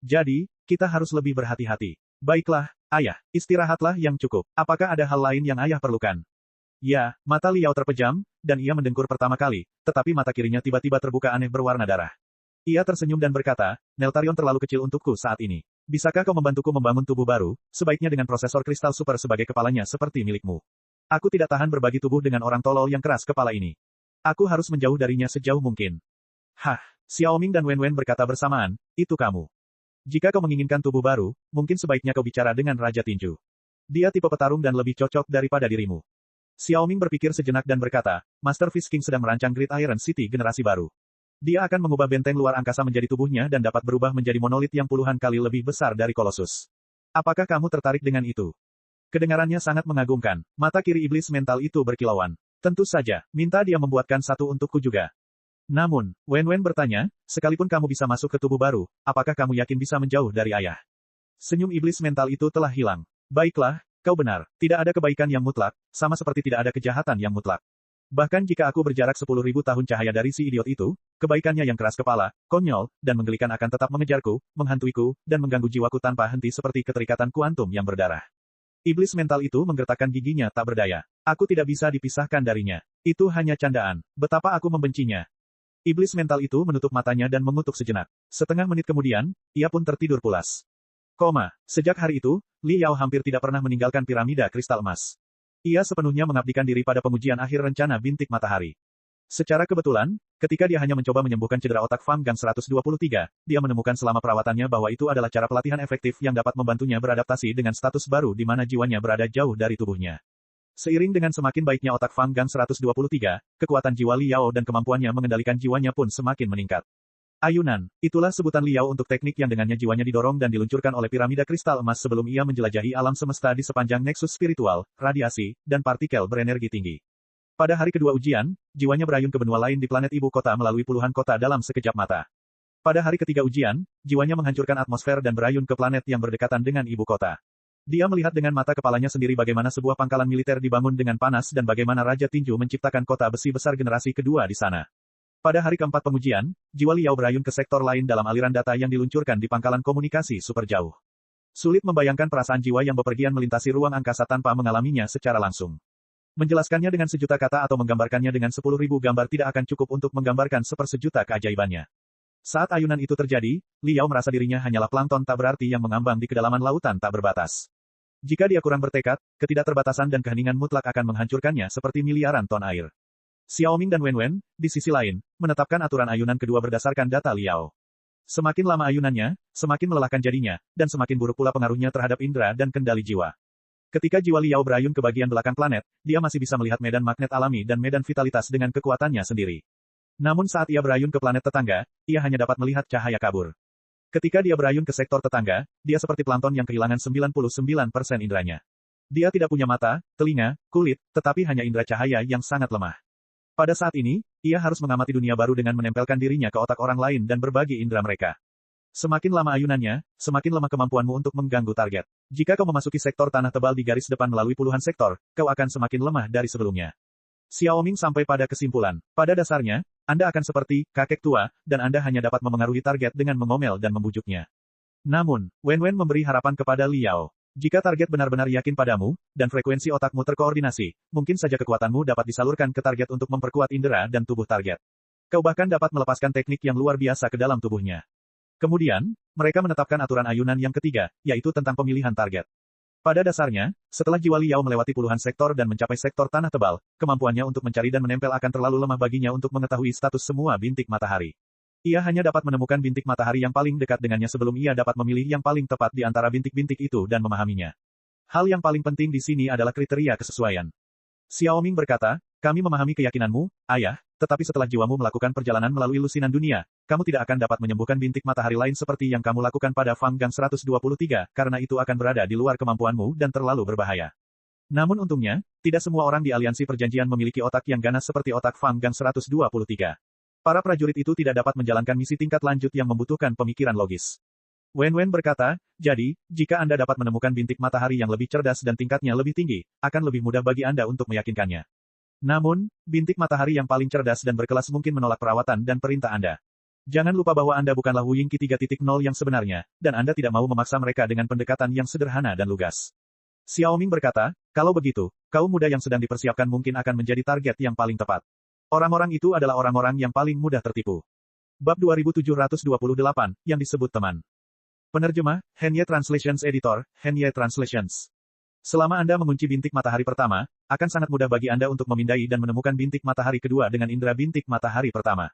Jadi, kita harus lebih berhati-hati. Baiklah, ayah, istirahatlah yang cukup. Apakah ada hal lain yang ayah perlukan? Ya, mata Liao terpejam, dan ia mendengkur pertama kali, tetapi mata kirinya tiba-tiba terbuka aneh berwarna darah. Ia tersenyum dan berkata, Neltarion terlalu kecil untukku saat ini. Bisakah kau membantuku membangun tubuh baru, sebaiknya dengan prosesor kristal super sebagai kepalanya seperti milikmu? Aku tidak tahan berbagi tubuh dengan orang tolol yang keras kepala ini. Aku harus menjauh darinya sejauh mungkin. Hah, Xiaoming dan Wen berkata bersamaan, itu kamu. Jika kau menginginkan tubuh baru, mungkin sebaiknya kau bicara dengan Raja Tinju. Dia tipe petarung dan lebih cocok daripada dirimu. Xiaoming berpikir sejenak dan berkata, Master Fish King sedang merancang Great Iron City generasi baru. Dia akan mengubah benteng luar angkasa menjadi tubuhnya dan dapat berubah menjadi monolit yang puluhan kali lebih besar dari Colossus. Apakah kamu tertarik dengan itu? Kedengarannya sangat mengagumkan. Mata kiri iblis mental itu berkilauan. Tentu saja, minta dia membuatkan satu untukku juga. Namun, Wen bertanya, sekalipun kamu bisa masuk ke tubuh baru, apakah kamu yakin bisa menjauh dari ayah? Senyum iblis mental itu telah hilang. Baiklah, kau benar. Tidak ada kebaikan yang mutlak, sama seperti tidak ada kejahatan yang mutlak. Bahkan jika aku berjarak 10.000 tahun cahaya dari si idiot itu, kebaikannya yang keras kepala, konyol, dan menggelikan akan tetap mengejarku, menghantuiku, dan mengganggu jiwaku tanpa henti seperti keterikatan kuantum yang berdarah. Iblis mental itu menggertakkan giginya tak berdaya. Aku tidak bisa dipisahkan darinya. Itu hanya candaan. Betapa aku membencinya. Iblis mental itu menutup matanya dan mengutuk sejenak. Setengah menit kemudian, ia pun tertidur pulas. Sejak hari itu, Li Yao hampir tidak pernah meninggalkan piramida kristal emas. Ia sepenuhnya mengabdikan diri pada pengujian akhir rencana bintik matahari. Secara kebetulan, ketika dia hanya mencoba menyembuhkan cedera otak Fang Gang 123, dia menemukan selama perawatannya bahwa itu adalah cara pelatihan efektif yang dapat membantunya beradaptasi dengan status baru di mana jiwanya berada jauh dari tubuhnya. Seiring dengan semakin baiknya otak Fang Gang 123, kekuatan jiwa Li Yao dan kemampuannya mengendalikan jiwanya pun semakin meningkat. Ayunan, itulah sebutan Li Yao untuk teknik yang dengannya jiwanya didorong dan diluncurkan oleh piramida kristal emas sebelum ia menjelajahi alam semesta di sepanjang neksus spiritual, radiasi, dan partikel berenergi tinggi. Pada hari kedua ujian, jiwanya berayun ke benua lain di planet ibu kota melalui puluhan kota dalam sekejap mata. Pada hari ketiga ujian, jiwanya menghancurkan atmosfer dan berayun ke planet yang berdekatan dengan ibu kota. Dia melihat dengan mata kepalanya sendiri bagaimana sebuah pangkalan militer dibangun dengan panas dan bagaimana Raja Tinju menciptakan kota besi besar generasi kedua di sana. Pada hari keempat pengujian, jiwa Liao berayun ke sektor lain dalam aliran data yang diluncurkan di pangkalan komunikasi super jauh. Sulit membayangkan perasaan jiwa yang bepergian melintasi ruang angkasa tanpa mengalaminya secara langsung. Menjelaskannya dengan sejuta kata atau menggambarkannya dengan 10.000 gambar tidak akan cukup untuk menggambarkan sepersejuta keajaibannya. Saat ayunan itu terjadi, Liao merasa dirinya hanyalah plankton tak berarti yang mengambang di kedalaman lautan tak berbatas. Jika dia kurang bertekad, ketidakterbatasan dan keheningan mutlak akan menghancurkannya seperti miliaran ton air. Xiaoming dan Wen, di sisi lain, menetapkan aturan ayunan kedua berdasarkan data Liao. Semakin lama ayunannya, semakin melelahkan jadinya, dan semakin buruk pula pengaruhnya terhadap indera dan kendali jiwa. Ketika jiwa Liao berayun ke bagian belakang planet, dia masih bisa melihat medan magnet alami dan medan vitalitas dengan kekuatannya sendiri. Namun saat ia berayun ke planet tetangga, ia hanya dapat melihat cahaya kabur. Ketika dia berayun ke sektor tetangga, dia seperti plankton yang kehilangan 99% inderanya. Dia tidak punya mata, telinga, kulit, tetapi hanya indera cahaya yang sangat lemah. Pada saat ini, ia harus mengamati dunia baru dengan menempelkan dirinya ke otak orang lain dan berbagi indera mereka. Semakin lama ayunannya, semakin lemah kemampuanmu untuk mengganggu target. Jika kau memasuki sektor tanah tebal di garis depan melalui puluhan sektor, kau akan semakin lemah dari sebelumnya. Xiaoming sampai pada kesimpulan. Pada dasarnya, Anda akan seperti kakek tua, dan Anda hanya dapat memengaruhi target dengan mengomel dan membujuknya. Namun, Wen memberi harapan kepada Liao. Jika target benar-benar yakin padamu, dan frekuensi otakmu terkoordinasi, mungkin saja kekuatanmu dapat disalurkan ke target untuk memperkuat indera dan tubuh target. Kau bahkan dapat melepaskan teknik yang luar biasa ke dalam tubuhnya. Kemudian, mereka menetapkan aturan ayunan yang ketiga, yaitu tentang pemilihan target. Pada dasarnya, setelah jiwa Liao melewati puluhan sektor dan mencapai sektor tanah tebal, kemampuannya untuk mencari dan menempel akan terlalu lemah baginya untuk mengetahui status semua bintik matahari. Ia hanya dapat menemukan bintik matahari yang paling dekat dengannya sebelum ia dapat memilih yang paling tepat di antara bintik-bintik itu dan memahaminya. Hal yang paling penting di sini adalah kriteria kesesuaian. Xiaoming berkata, kami memahami keyakinanmu, ayah, tetapi setelah jiwamu melakukan perjalanan melalui lusinan dunia, kamu tidak akan dapat menyembuhkan bintik matahari lain seperti yang kamu lakukan pada Fang Gang 123, karena itu akan berada di luar kemampuanmu dan terlalu berbahaya. Namun untungnya, tidak semua orang di aliansi perjanjian memiliki otak yang ganas seperti otak Fang Gang 123. Para prajurit itu tidak dapat menjalankan misi tingkat lanjut yang membutuhkan pemikiran logis. Wen berkata, jadi, jika Anda dapat menemukan bintik matahari yang lebih cerdas dan tingkatnya lebih tinggi, akan lebih mudah bagi Anda untuk meyakinkannya. Namun, bintik matahari yang paling cerdas dan berkelas mungkin menolak perawatan dan perintah Anda. Jangan lupa bahwa Anda bukanlah Wu Yingqi 3.0 yang sebenarnya, dan Anda tidak mau memaksa mereka dengan pendekatan yang sederhana dan lugas. Xiaoming berkata, kalau begitu, kaum muda yang sedang dipersiapkan mungkin akan menjadi target yang paling tepat. Orang-orang itu adalah orang-orang yang paling mudah tertipu. Bab 2728, yang disebut teman. Penerjemah, Henye Translations Editor, Henye Translations. Selama Anda mengunci bintik matahari pertama, akan sangat mudah bagi Anda untuk memindai dan menemukan bintik matahari kedua dengan indera bintik matahari pertama.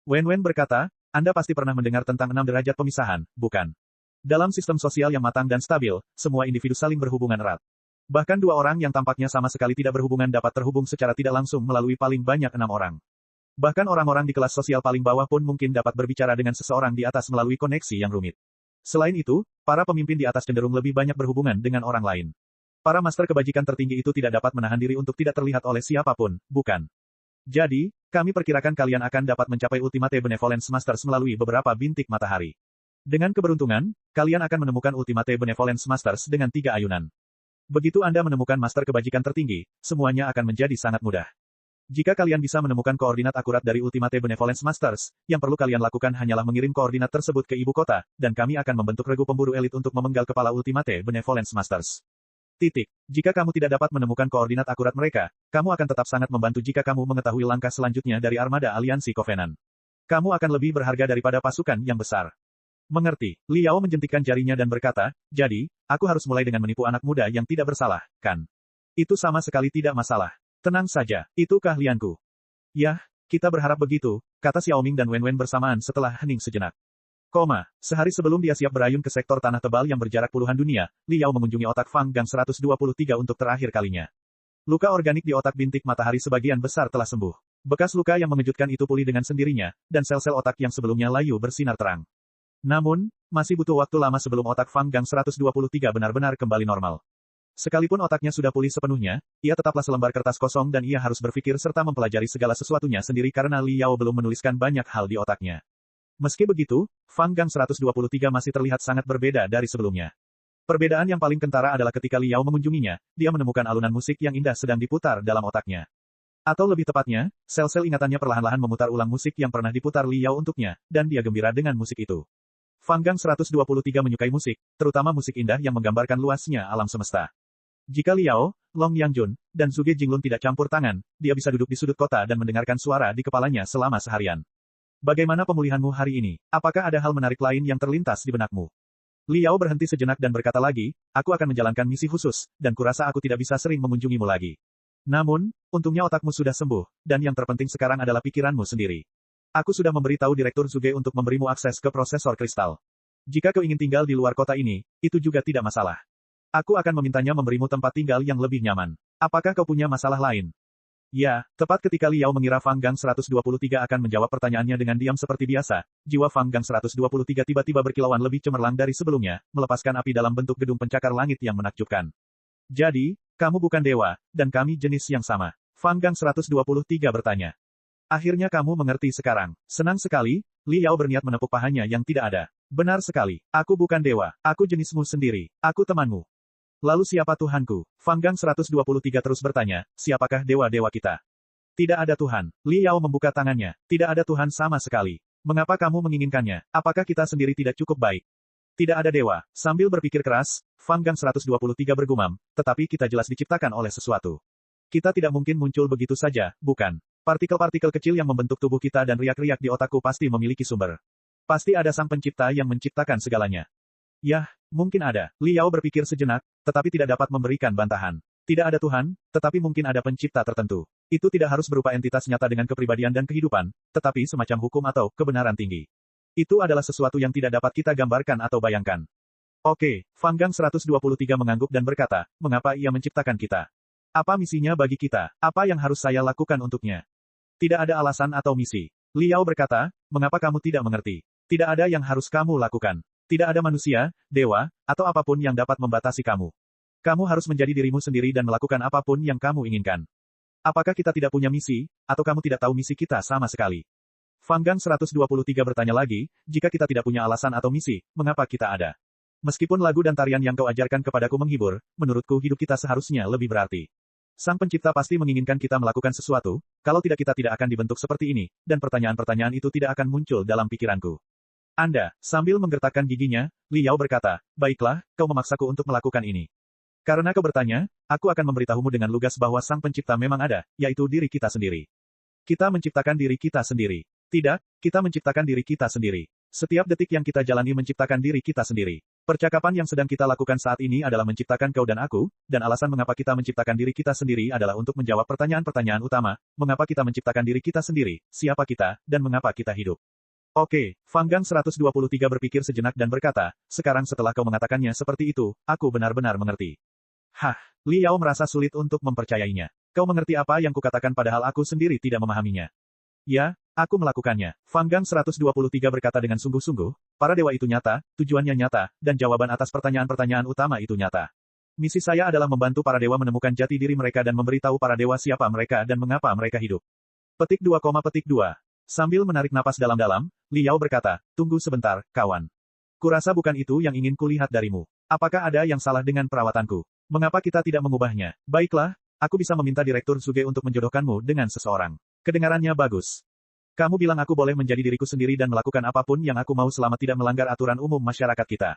Wen berkata, Anda pasti pernah mendengar tentang 6 derajat pemisahan, bukan? Dalam sistem sosial yang matang dan stabil, semua individu saling berhubungan erat. Bahkan dua orang yang tampaknya sama sekali tidak berhubungan dapat terhubung secara tidak langsung melalui paling banyak 6 orang. Bahkan orang-orang di kelas sosial paling bawah pun mungkin dapat berbicara dengan seseorang di atas melalui koneksi yang rumit. Selain itu, para pemimpin di atas cenderung lebih banyak berhubungan dengan orang lain. Para master kebajikan tertinggi itu tidak dapat menahan diri untuk tidak terlihat oleh siapapun, bukan? Jadi, kami perkirakan kalian akan dapat mencapai Ultimate Benevolence Masters melalui beberapa bintik matahari. Dengan keberuntungan, kalian akan menemukan Ultimate Benevolence Masters dengan 3 ayunan. Begitu Anda menemukan master kebajikan tertinggi, semuanya akan menjadi sangat mudah. Jika kalian bisa menemukan koordinat akurat dari Ultimate Benevolence Masters, yang perlu kalian lakukan hanyalah mengirim koordinat tersebut ke ibu kota, dan kami akan membentuk regu pemburu elit untuk memenggal kepala Ultimate Benevolence Masters. Jika kamu tidak dapat menemukan koordinat akurat mereka, kamu akan tetap sangat membantu jika kamu mengetahui langkah selanjutnya dari armada aliansi Covenant. Kamu akan lebih berharga daripada pasukan yang besar. Mengerti, Liao menjentikkan jarinya dan berkata, jadi, aku harus mulai dengan menipu anak muda yang tidak bersalah, kan? Itu sama sekali tidak masalah. Tenang saja, itu keahlianku. Yah, kita berharap begitu, kata Xiaoming dan Wen bersamaan setelah hening sejenak. Sehari sebelum dia siap berayun ke sektor tanah tebal yang berjarak puluhan dunia, Liao mengunjungi otak Fang Gang 123 untuk terakhir kalinya. Luka organik di otak bintik matahari sebagian besar telah sembuh. Bekas luka yang mengejutkan itu pulih dengan sendirinya, dan sel-sel otak yang sebelumnya layu bersinar terang. Namun, masih butuh waktu lama sebelum otak Fang Gang 123 benar-benar kembali normal. Sekalipun otaknya sudah pulih sepenuhnya, ia tetaplah selembar kertas kosong dan ia harus berpikir serta mempelajari segala sesuatunya sendiri karena Liao belum menuliskan banyak hal di otaknya. Meski begitu, Fang Gang 123 masih terlihat sangat berbeda dari sebelumnya. Perbedaan yang paling kentara adalah ketika Liao mengunjunginya, dia menemukan alunan musik yang indah sedang diputar dalam otaknya. Atau lebih tepatnya, sel-sel ingatannya perlahan-lahan memutar ulang musik yang pernah diputar Liao untuknya, dan dia gembira dengan musik itu. Fang Gang 123 menyukai musik, terutama musik indah yang menggambarkan luasnya alam semesta. Jika Liao, Long Yangjun, dan Zhuge Jinglun tidak campur tangan, dia bisa duduk di sudut kota dan mendengarkan suara di kepalanya selama seharian. Bagaimana pemulihanmu hari ini? Apakah ada hal menarik lain yang terlintas di benakmu? Liao berhenti sejenak dan berkata lagi, aku akan menjalankan misi khusus, dan kurasa aku tidak bisa sering mengunjungimu lagi. Namun, untungnya otakmu sudah sembuh, dan yang terpenting sekarang adalah pikiranmu sendiri. Aku sudah memberitahu Direktur Zhuge untuk memberimu akses ke prosesor kristal. Jika kau ingin tinggal di luar kota ini, itu juga tidak masalah. Aku akan memintanya memberimu tempat tinggal yang lebih nyaman. Apakah kau punya masalah lain? Ya, tepat ketika Liao mengira Fang Gang 123 akan menjawab pertanyaannya dengan diam seperti biasa, jiwa Fang Gang 123 tiba-tiba berkilauan lebih cemerlang dari sebelumnya, melepaskan api dalam bentuk gedung pencakar langit yang menakjubkan. Jadi, kamu bukan dewa, dan kami jenis yang sama. Fang Gang 123 bertanya. Akhirnya kamu mengerti sekarang. Senang sekali, Liao berniat menepuk pahanya yang tidak ada. Benar sekali, aku bukan dewa, aku jenismu sendiri, aku temanmu. Lalu siapa Tuhanku? Fang Gang 123 terus bertanya, siapakah dewa-dewa kita? Tidak ada Tuhan. Li Yao membuka tangannya. Tidak ada Tuhan sama sekali. Mengapa kamu menginginkannya? Apakah kita sendiri tidak cukup baik? Tidak ada dewa. Sambil berpikir keras, Fang Gang 123 bergumam, tetapi kita jelas diciptakan oleh sesuatu. Kita tidak mungkin muncul begitu saja, bukan? Partikel-partikel kecil yang membentuk tubuh kita dan riak-riak di otakku pasti memiliki sumber. Pasti ada sang pencipta yang menciptakan segalanya. Yah, mungkin ada. Li Yao berpikir sejenak, tetapi tidak dapat memberikan bantahan. Tidak ada Tuhan, tetapi mungkin ada pencipta tertentu. Itu tidak harus berupa entitas nyata dengan kepribadian dan kehidupan, tetapi semacam hukum atau kebenaran tinggi. Itu adalah sesuatu yang tidak dapat kita gambarkan atau bayangkan. Oke, Fang Gang 123 mengangguk dan berkata, mengapa ia menciptakan kita? Apa misinya bagi kita? Apa yang harus saya lakukan untuknya? Tidak ada alasan atau misi. Li Yao berkata, mengapa kamu tidak mengerti? Tidak ada yang harus kamu lakukan. Tidak ada manusia, dewa, atau apapun yang dapat membatasi kamu. Kamu harus menjadi dirimu sendiri dan melakukan apapun yang kamu inginkan. Apakah kita tidak punya misi, atau kamu tidak tahu misi kita sama sekali? Fang Gang 123 bertanya lagi, jika kita tidak punya alasan atau misi, mengapa kita ada? Meskipun lagu dan tarian yang kau ajarkan kepadaku menghibur, menurutku hidup kita seharusnya lebih berarti. Sang pencipta pasti menginginkan kita melakukan sesuatu, kalau tidak kita tidak akan dibentuk seperti ini, dan pertanyaan-pertanyaan itu tidak akan muncul dalam pikiranku. Anda, sambil menggertakkan giginya, Li Yao berkata, baiklah, kau memaksaku untuk melakukan ini. Karena kau bertanya, aku akan memberitahumu dengan lugas bahwa sang pencipta memang ada, yaitu diri kita sendiri. Kita menciptakan diri kita sendiri. Tidak, kita menciptakan diri kita sendiri. Setiap detik yang kita jalani menciptakan diri kita sendiri. Percakapan yang sedang kita lakukan saat ini adalah menciptakan kau dan aku, dan alasan mengapa kita menciptakan diri kita sendiri adalah untuk menjawab pertanyaan-pertanyaan utama, mengapa kita menciptakan diri kita sendiri, siapa kita, dan mengapa kita hidup. Oke, Fang Gang 123 berpikir sejenak dan berkata, sekarang setelah kau mengatakannya seperti itu, aku benar-benar mengerti. Hah, Li Yao merasa sulit untuk mempercayainya. Kau mengerti apa yang kukatakan padahal aku sendiri tidak memahaminya. Ya, aku melakukannya. Fang Gang 123 berkata dengan sungguh-sungguh, para dewa itu nyata, tujuannya nyata, dan jawaban atas pertanyaan-pertanyaan utama itu nyata. Misi saya adalah membantu para dewa menemukan jati diri mereka dan memberitahu para dewa siapa mereka dan mengapa mereka hidup. Petik 2, petik 2. Sambil menarik napas dalam-dalam, Li Yao berkata, tunggu sebentar, kawan. Kurasa bukan itu yang ingin kulihat darimu. Apakah ada yang salah dengan perawatanku? Mengapa kita tidak mengubahnya? Baiklah, aku bisa meminta Direktur Zuge untuk menjodohkanmu dengan seseorang. Kedengarannya bagus. Kamu bilang aku boleh menjadi diriku sendiri dan melakukan apapun yang aku mau selama tidak melanggar aturan umum masyarakat kita.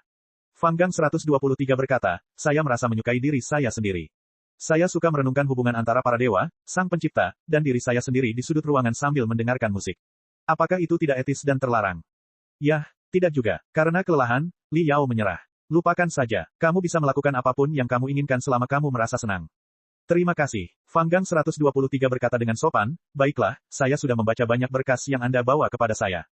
Fang Gang 123 berkata, saya merasa menyukai diri saya sendiri. Saya suka merenungkan hubungan antara para dewa, sang pencipta, dan diri saya sendiri di sudut ruangan sambil mendengarkan musik. Apakah itu tidak etis dan terlarang? Yah, tidak juga. Karena kelelahan, Li Yao menyerah. Lupakan saja, kamu bisa melakukan apapun yang kamu inginkan selama kamu merasa senang. Terima kasih. Fang Gang 123 berkata dengan sopan, baiklah, saya sudah membaca banyak berkas yang Anda bawa kepada saya.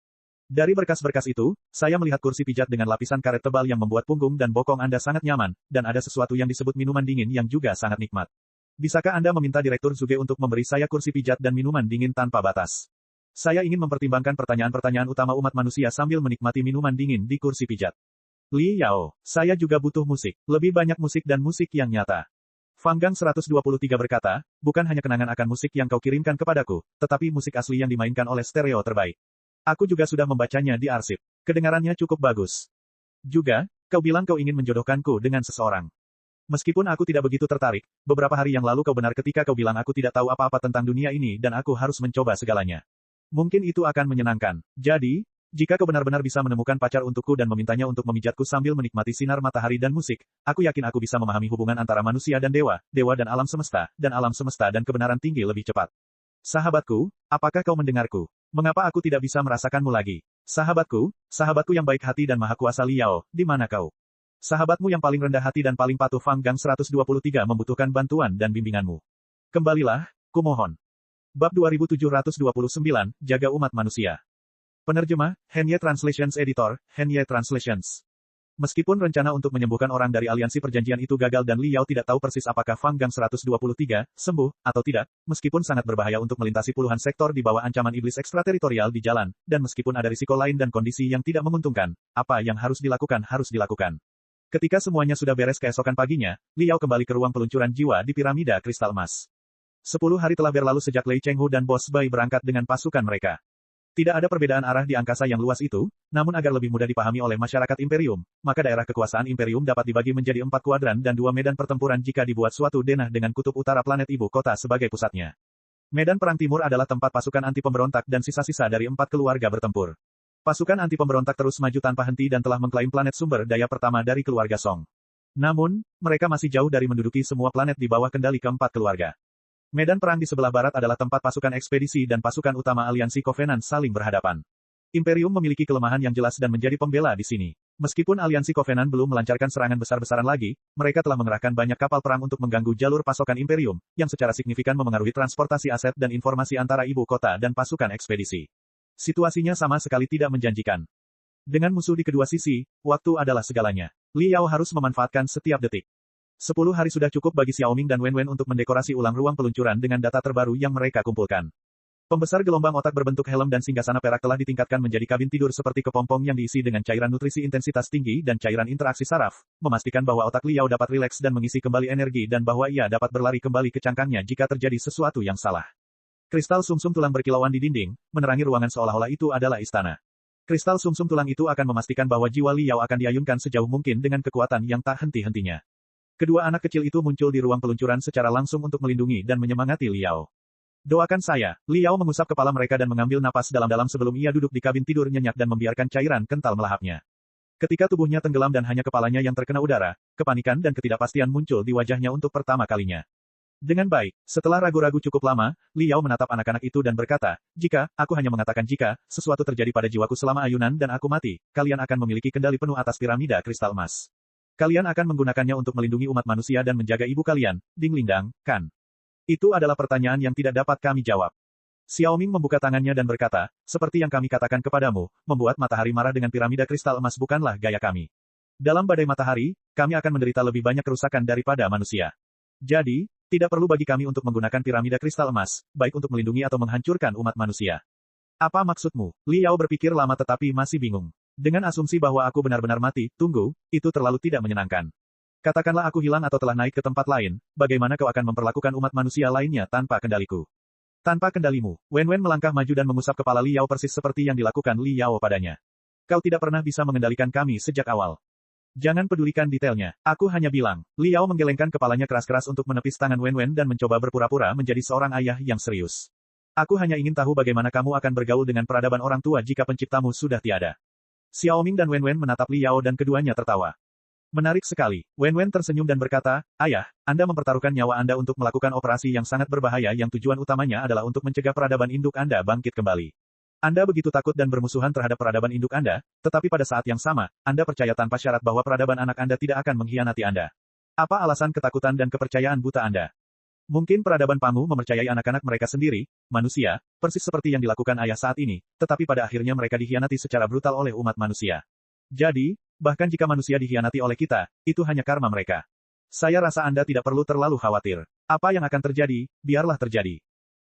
Dari berkas-berkas itu, saya melihat kursi pijat dengan lapisan karet tebal yang membuat punggung dan bokong Anda sangat nyaman, dan ada sesuatu yang disebut minuman dingin yang juga sangat nikmat. Bisakah Anda meminta Direktur Zuge untuk memberi saya kursi pijat dan minuman dingin tanpa batas? Saya ingin mempertimbangkan pertanyaan-pertanyaan utama umat manusia sambil menikmati minuman dingin di kursi pijat. Li Yao, saya juga butuh musik. Lebih banyak musik dan musik yang nyata. Fang Gang 123 berkata, bukan hanya kenangan akan musik yang kau kirimkan kepadaku, tetapi musik asli yang dimainkan oleh stereo terbaik. Aku juga sudah membacanya di arsip. Kedengarannya cukup bagus. Juga, kau bilang kau ingin menjodohkanku dengan seseorang. Meskipun aku tidak begitu tertarik, beberapa hari yang lalu kau benar ketika kau bilang aku tidak tahu apa-apa tentang dunia ini dan aku harus mencoba segalanya. Mungkin itu akan menyenangkan. Jadi, jika kau benar-benar bisa menemukan pacar untukku dan memintanya untuk memijatku sambil menikmati sinar matahari dan musik, aku yakin aku bisa memahami hubungan antara manusia dan dewa, dewa dan alam semesta dan kebenaran tinggi lebih cepat. Sahabatku, apakah kau mendengarku? Mengapa aku tidak bisa merasakanmu lagi? Sahabatku, sahabatku yang baik hati dan maha kuasa Li Yao, di mana kau? Sahabatmu yang paling rendah hati dan paling patuh Fang Gang 123 membutuhkan bantuan dan bimbinganmu. Kembalilah, kumohon. Bab 2729, Jaga Umat Manusia. Penerjemah, Henye Translations Editor, Henye Translations. Meskipun rencana untuk menyembuhkan orang dari aliansi perjanjian itu gagal dan Li Yao tidak tahu persis apakah Fang Gang 123 sembuh atau tidak, meskipun sangat berbahaya untuk melintasi puluhan sektor di bawah ancaman iblis ekstrateritorial di jalan, dan meskipun ada risiko lain dan kondisi yang tidak menguntungkan, apa yang harus dilakukan. Ketika semuanya sudah beres keesokan paginya, Li Yao kembali ke ruang peluncuran jiwa di piramida kristal emas. 10 hari telah berlalu sejak Lei Chenghu dan Bos Bai berangkat dengan pasukan mereka. Tidak ada perbedaan arah di angkasa yang luas itu, namun agar lebih mudah dipahami oleh masyarakat Imperium, maka daerah kekuasaan Imperium dapat dibagi menjadi 4 kuadran dan 2 medan pertempuran jika dibuat suatu denah dengan kutub utara planet ibu kota sebagai pusatnya. Medan Perang Timur adalah tempat pasukan anti pemberontak dan sisa-sisa dari 4 keluarga bertempur. Pasukan anti pemberontak terus maju tanpa henti dan telah mengklaim planet sumber daya pertama dari keluarga Song. Namun, mereka masih jauh dari menduduki semua planet di bawah kendali keempat keluarga. Medan perang di sebelah barat adalah tempat pasukan ekspedisi dan pasukan utama aliansi Covenant saling berhadapan. Imperium memiliki kelemahan yang jelas dan menjadi pembela di sini. Meskipun aliansi Covenant belum melancarkan serangan besar-besaran lagi, mereka telah mengerahkan banyak kapal perang untuk mengganggu jalur pasokan Imperium, yang secara signifikan memengaruhi transportasi aset dan informasi antara ibu kota dan pasukan ekspedisi. Situasinya sama sekali tidak menjanjikan. Dengan musuh di kedua sisi, waktu adalah segalanya. Li Yao harus memanfaatkan setiap detik. 10 hari sudah cukup bagi Xiaoming dan Wen Wen untuk mendekorasi ulang ruang peluncuran dengan data terbaru yang mereka kumpulkan. Pembesar gelombang otak berbentuk helm dan singgasana perak telah ditingkatkan menjadi kabin tidur seperti kepompong yang diisi dengan cairan nutrisi intensitas tinggi dan cairan interaksi saraf, memastikan bahwa otak Li Yao dapat rileks dan mengisi kembali energi dan bahwa ia dapat berlari kembali ke cangkangnya jika terjadi sesuatu yang salah. Kristal sumsum tulang berkilauan di dinding, menerangi ruangan seolah-olah itu adalah istana. Kristal sumsum tulang itu akan memastikan bahwa jiwa Li Yao akan diayunkan sejauh mungkin dengan kekuatan yang tak henti-hentinya. Kedua anak kecil itu muncul di ruang peluncuran secara langsung untuk melindungi dan menyemangati Li Yao. Doakan saya, Li Yao mengusap kepala mereka dan mengambil napas dalam-dalam sebelum ia duduk di kabin tidur nyenyak dan membiarkan cairan kental melahapnya. Ketika tubuhnya tenggelam dan hanya kepalanya yang terkena udara, kepanikan dan ketidakpastian muncul di wajahnya untuk pertama kalinya. Dengan baik, setelah ragu-ragu cukup lama, Li Yao menatap anak-anak itu dan berkata, aku hanya mengatakan jika, sesuatu terjadi pada jiwaku selama ayunan dan aku mati, kalian akan memiliki kendali penuh atas piramida kristal emas. Kalian akan menggunakannya untuk melindungi umat manusia dan menjaga ibu kalian, Ding Lingdang, kan? Itu adalah pertanyaan yang tidak dapat kami jawab. Xiaoming membuka tangannya dan berkata, seperti yang kami katakan kepadamu, membuat matahari marah dengan piramida kristal emas bukanlah gaya kami. Dalam badai matahari, kami akan menderita lebih banyak kerusakan daripada manusia. Jadi, tidak perlu bagi kami untuk menggunakan piramida kristal emas, baik untuk melindungi atau menghancurkan umat manusia. Apa maksudmu? Li Yao berpikir lama tetapi masih bingung. Dengan asumsi bahwa aku benar-benar mati, tunggu, itu terlalu tidak menyenangkan. Katakanlah aku hilang atau telah naik ke tempat lain, bagaimana kau akan memperlakukan umat manusia lainnya tanpa kendaliku? Tanpa kendalimu, Wen Wen melangkah maju dan mengusap kepala Li Yao persis seperti yang dilakukan Li Yao padanya. Kau tidak pernah bisa mengendalikan kami sejak awal. Jangan pedulikan detailnya, aku hanya bilang. Li Yao menggelengkan kepalanya keras-keras untuk menepis tangan Wen Wen dan mencoba berpura-pura menjadi seorang ayah yang serius. Aku hanya ingin tahu bagaimana kamu akan bergaul dengan peradaban orang tua jika penciptamu sudah tiada. Xiaoming dan Wen Wen menatap Li Yao dan keduanya tertawa. Menarik sekali, Wen Wen tersenyum dan berkata, Ayah, Anda mempertaruhkan nyawa Anda untuk melakukan operasi yang sangat berbahaya yang tujuan utamanya adalah untuk mencegah peradaban induk Anda bangkit kembali. Anda begitu takut dan bermusuhan terhadap peradaban induk Anda, tetapi pada saat yang sama, Anda percaya tanpa syarat bahwa peradaban anak Anda tidak akan mengkhianati Anda. Apa alasan ketakutan dan kepercayaan buta Anda? Mungkin peradaban Pangu mempercayai anak-anak mereka sendiri, manusia, persis seperti yang dilakukan ayah saat ini, tetapi pada akhirnya mereka dikhianati secara brutal oleh umat manusia. Jadi, bahkan jika manusia dikhianati oleh kita, itu hanya karma mereka. Saya rasa Anda tidak perlu terlalu khawatir. Apa yang akan terjadi, biarlah terjadi.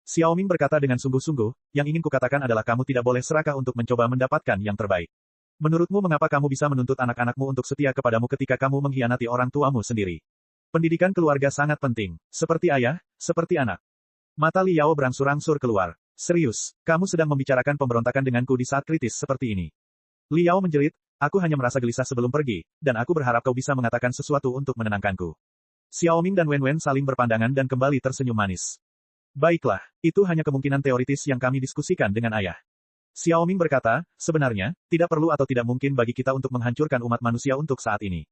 Xiaoming berkata dengan sungguh-sungguh, yang ingin kukatakan adalah kamu tidak boleh serakah untuk mencoba mendapatkan yang terbaik. Menurutmu mengapa kamu bisa menuntut anak-anakmu untuk setia kepadamu ketika kamu mengkhianati orang tuamu sendiri? Pendidikan keluarga sangat penting, seperti ayah, seperti anak. Mata Li Yao berangsur-angsur keluar. Serius, kamu sedang membicarakan pemberontakan denganku di saat kritis seperti ini. Li Yao menjerit, aku hanya merasa gelisah sebelum pergi, dan aku berharap kau bisa mengatakan sesuatu untuk menenangkanku. Xiaoming dan Wen Wen saling berpandangan dan kembali tersenyum manis. Baiklah, itu hanya kemungkinan teoritis yang kami diskusikan dengan ayah. Xiaoming berkata, sebenarnya, tidak perlu atau tidak mungkin bagi kita untuk menghancurkan umat manusia untuk saat ini.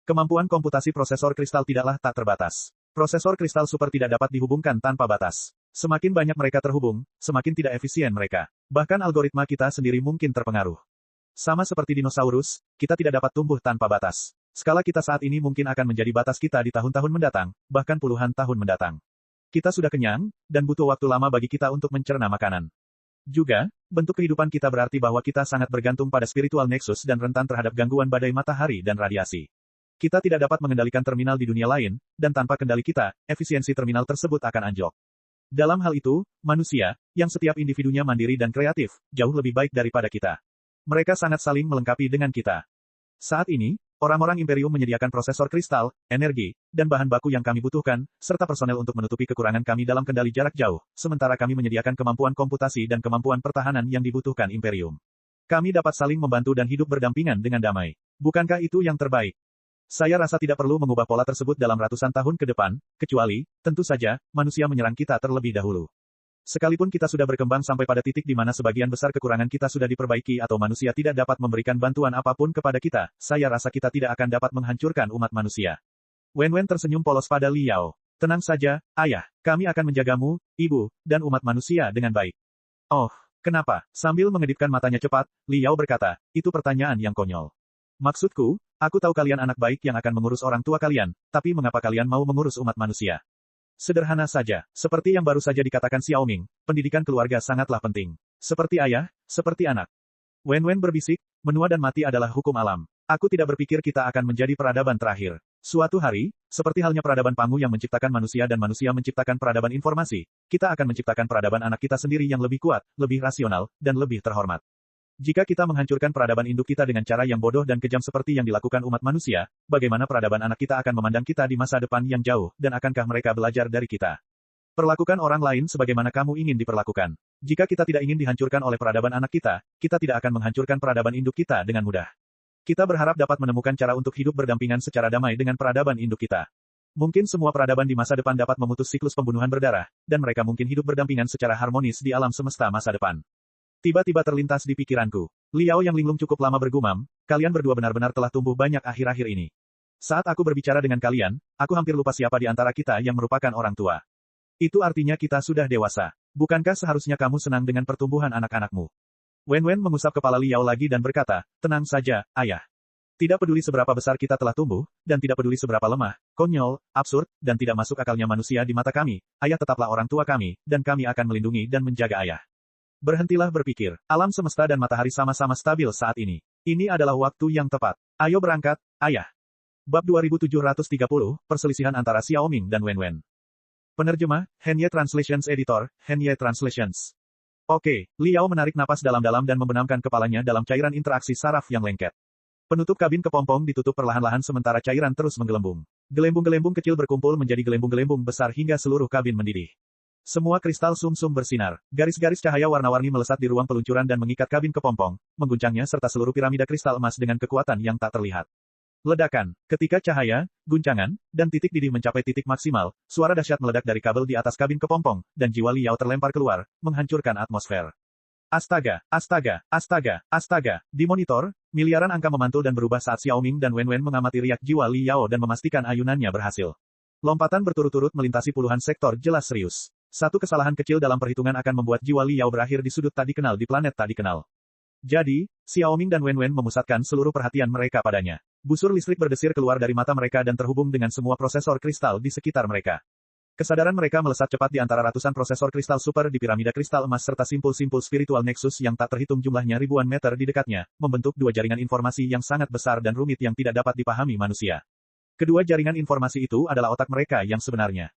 Kemampuan komputasi prosesor kristal tidaklah tak terbatas. Prosesor kristal super tidak dapat dihubungkan tanpa batas. Semakin banyak mereka terhubung, semakin tidak efisien mereka. Bahkan algoritma kita sendiri mungkin terpengaruh. Sama seperti dinosaurus, kita tidak dapat tumbuh tanpa batas. Skala kita saat ini mungkin akan menjadi batas kita di tahun-tahun mendatang, bahkan puluhan tahun mendatang. Kita sudah kenyang, dan butuh waktu lama bagi kita untuk mencerna makanan. Juga, bentuk kehidupan kita berarti bahwa kita sangat bergantung pada spiritual nexus dan rentan terhadap gangguan badai matahari dan radiasi. Kita tidak dapat mengendalikan terminal di dunia lain, dan tanpa kendali kita, efisiensi terminal tersebut akan anjlok. Dalam hal itu, manusia, yang setiap individunya mandiri dan kreatif, jauh lebih baik daripada kita. Mereka sangat saling melengkapi dengan kita. Saat ini, orang-orang Imperium menyediakan prosesor kristal, energi, dan bahan baku yang kami butuhkan, serta personel untuk menutupi kekurangan kami dalam kendali jarak jauh, sementara kami menyediakan kemampuan komputasi dan kemampuan pertahanan yang dibutuhkan Imperium. Kami dapat saling membantu dan hidup berdampingan dengan damai. Bukankah itu yang terbaik? Saya rasa tidak perlu mengubah pola tersebut dalam ratusan tahun ke depan, kecuali, tentu saja, manusia menyerang kita terlebih dahulu. Sekalipun kita sudah berkembang sampai pada titik di mana sebagian besar kekurangan kita sudah diperbaiki atau manusia tidak dapat memberikan bantuan apapun kepada kita, saya rasa kita tidak akan dapat menghancurkan umat manusia. Wen tersenyum polos pada Li Yao. Tenang saja, ayah. Kami akan menjagamu, ibu, dan umat manusia dengan baik. Oh, kenapa? Sambil mengedipkan matanya cepat, Li Yao berkata, itu pertanyaan yang konyol. Maksudku, aku tahu kalian anak baik yang akan mengurus orang tua kalian, tapi mengapa kalian mau mengurus umat manusia? Sederhana saja, seperti yang baru saja dikatakan Xiao Ming, pendidikan keluarga sangatlah penting. Seperti ayah, seperti anak. Wen berbisik, menua dan mati adalah hukum alam. Aku tidak berpikir kita akan menjadi peradaban terakhir. Suatu hari, seperti halnya peradaban Pangu yang menciptakan manusia dan manusia menciptakan peradaban informasi, kita akan menciptakan peradaban anak kita sendiri yang lebih kuat, lebih rasional, dan lebih terhormat. Jika kita menghancurkan peradaban induk kita dengan cara yang bodoh dan kejam seperti yang dilakukan umat manusia, bagaimana peradaban anak kita akan memandang kita di masa depan yang jauh, dan akankah mereka belajar dari kita? Perlakukan orang lain sebagaimana kamu ingin diperlakukan. Jika kita tidak ingin dihancurkan oleh peradaban anak kita tidak akan menghancurkan peradaban induk kita dengan mudah. Kita berharap dapat menemukan cara untuk hidup berdampingan secara damai dengan peradaban induk kita. Mungkin semua peradaban di masa depan dapat memutus siklus pembunuhan berdarah, dan mereka mungkin hidup berdampingan secara harmonis di alam semesta masa depan. Tiba-tiba terlintas di pikiranku. Liao yang linglung cukup lama bergumam, kalian berdua benar-benar telah tumbuh banyak akhir-akhir ini. Saat aku berbicara dengan kalian, aku hampir lupa siapa di antara kita yang merupakan orang tua. Itu artinya kita sudah dewasa. Bukankah seharusnya kamu senang dengan pertumbuhan anak-anakmu? Wen mengusap kepala Liao lagi dan berkata, tenang saja, ayah. Tidak peduli seberapa besar kita telah tumbuh, dan tidak peduli seberapa lemah, konyol, absurd, dan tidak masuk akalnya manusia di mata kami, ayah tetaplah orang tua kami, dan kami akan melindungi dan menjaga ayah. Berhentilah berpikir. Alam semesta dan matahari sama-sama stabil saat ini. Ini adalah waktu yang tepat. Ayo berangkat, ayah. Bab 2730, Perselisihan antara Xiao Ming dan Wen. Penerjemah, Henye Translations Editor, Henye Translations. Oke, Liao menarik napas dalam-dalam dan membenamkan kepalanya dalam cairan interaksi saraf yang lengket. Penutup kabin kepompong ditutup perlahan-lahan sementara cairan terus menggelembung. Gelembung-gelembung kecil berkumpul menjadi gelembung-gelembung besar hingga seluruh kabin mendidih. Semua kristal sum-sum bersinar. Garis-garis cahaya warna-warni melesat di ruang peluncuran dan mengikat kabin kepompong, mengguncangnya serta seluruh piramida kristal emas dengan kekuatan yang tak terlihat. Ledakan. Ketika cahaya, guncangan, dan titik didih mencapai titik maksimal, suara dahsyat meledak dari kabel di atas kabin kepompong, dan jiwa Liao terlempar keluar, menghancurkan atmosfer. Astaga, astaga, astaga, astaga. Di monitor, miliaran angka memantul dan berubah saat Xiao Ming dan Wen mengamati riak jiwa Liao dan memastikan ayunannya berhasil. Lompatan berturut-turut melintasi puluhan sektor jelas serius. Satu kesalahan kecil dalam perhitungan akan membuat jiwa Liao berakhir di sudut tak dikenal di planet tak dikenal. Jadi, Xiao Ming dan Wen memusatkan seluruh perhatian mereka padanya. Busur listrik berdesir keluar dari mata mereka dan terhubung dengan semua prosesor kristal di sekitar mereka. Kesadaran mereka melesat cepat di antara ratusan prosesor kristal super di piramida kristal emas serta simpul-simpul spiritual nexus yang tak terhitung jumlahnya ribuan meter di dekatnya, membentuk dua jaringan informasi yang sangat besar dan rumit yang tidak dapat dipahami manusia. Kedua jaringan informasi itu adalah otak mereka yang sebenarnya.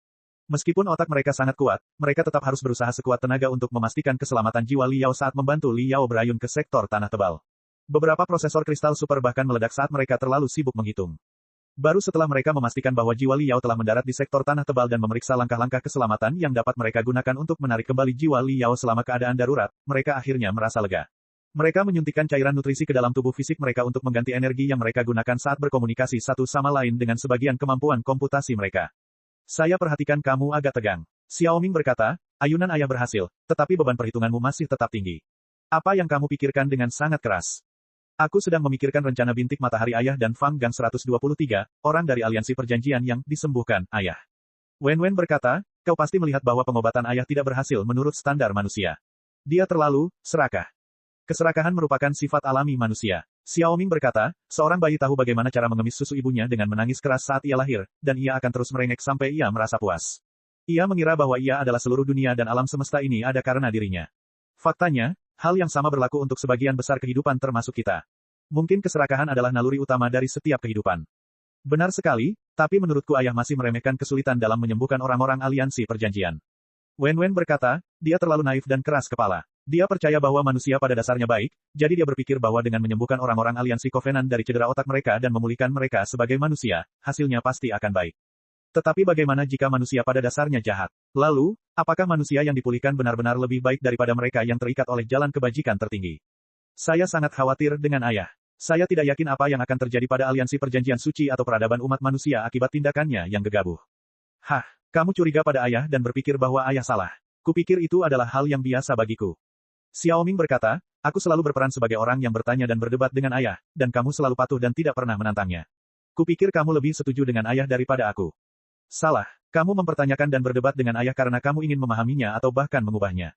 Meskipun otak mereka sangat kuat, mereka tetap harus berusaha sekuat tenaga untuk memastikan keselamatan jiwa Liao saat membantu Liao berayun ke sektor tanah tebal. Beberapa prosesor kristal super bahkan meledak saat mereka terlalu sibuk menghitung. Baru setelah mereka memastikan bahwa jiwa Liao telah mendarat di sektor tanah tebal dan memeriksa langkah-langkah keselamatan yang dapat mereka gunakan untuk menarik kembali jiwa Liao selama keadaan darurat, mereka akhirnya merasa lega. Mereka menyuntikkan cairan nutrisi ke dalam tubuh fisik mereka untuk mengganti energi yang mereka gunakan saat berkomunikasi satu sama lain dengan sebagian kemampuan komputasi mereka. Saya perhatikan kamu agak tegang. Xiao Ming berkata, ayunan ayah berhasil, tetapi beban perhitunganmu masih tetap tinggi. Apa yang kamu pikirkan dengan sangat keras? Aku sedang memikirkan rencana bintik matahari ayah dan Fang Gang 123, orang dari aliansi perjanjian yang disembuhkan, ayah. Wen berkata, kau pasti melihat bahwa pengobatan ayah tidak berhasil menurut standar manusia. Dia terlalu serakah. Keserakahan merupakan sifat alami manusia. Xiao Ming berkata, seorang bayi tahu bagaimana cara mengemis susu ibunya dengan menangis keras saat ia lahir, dan ia akan terus merengek sampai ia merasa puas. Ia mengira bahwa ia adalah seluruh dunia dan alam semesta ini ada karena dirinya. Faktanya, hal yang sama berlaku untuk sebagian besar kehidupan termasuk kita. Mungkin keserakahan adalah naluri utama dari setiap kehidupan. Benar sekali, tapi menurutku ayah masih meremehkan kesulitan dalam menyembuhkan orang-orang aliansi perjanjian. Wen berkata, dia terlalu naif dan keras kepala. Dia percaya bahwa manusia pada dasarnya baik, jadi dia berpikir bahwa dengan menyembuhkan orang-orang aliansi Covenant dari cedera otak mereka dan memulihkan mereka sebagai manusia, hasilnya pasti akan baik. Tetapi bagaimana jika manusia pada dasarnya jahat? Lalu, apakah manusia yang dipulihkan benar-benar lebih baik daripada mereka yang terikat oleh jalan kebajikan tertinggi? Saya sangat khawatir dengan ayah. Saya tidak yakin apa yang akan terjadi pada aliansi perjanjian suci atau peradaban umat manusia akibat tindakannya yang gegabah. Hah, kamu curiga pada ayah dan berpikir bahwa ayah salah. Kupikir itu adalah hal yang biasa bagiku. Xiaoming berkata, aku selalu berperan sebagai orang yang bertanya dan berdebat dengan ayah, dan kamu selalu patuh dan tidak pernah menantangnya. Kupikir kamu lebih setuju dengan ayah daripada aku. Salah, kamu mempertanyakan dan berdebat dengan ayah karena kamu ingin memahaminya atau bahkan mengubahnya.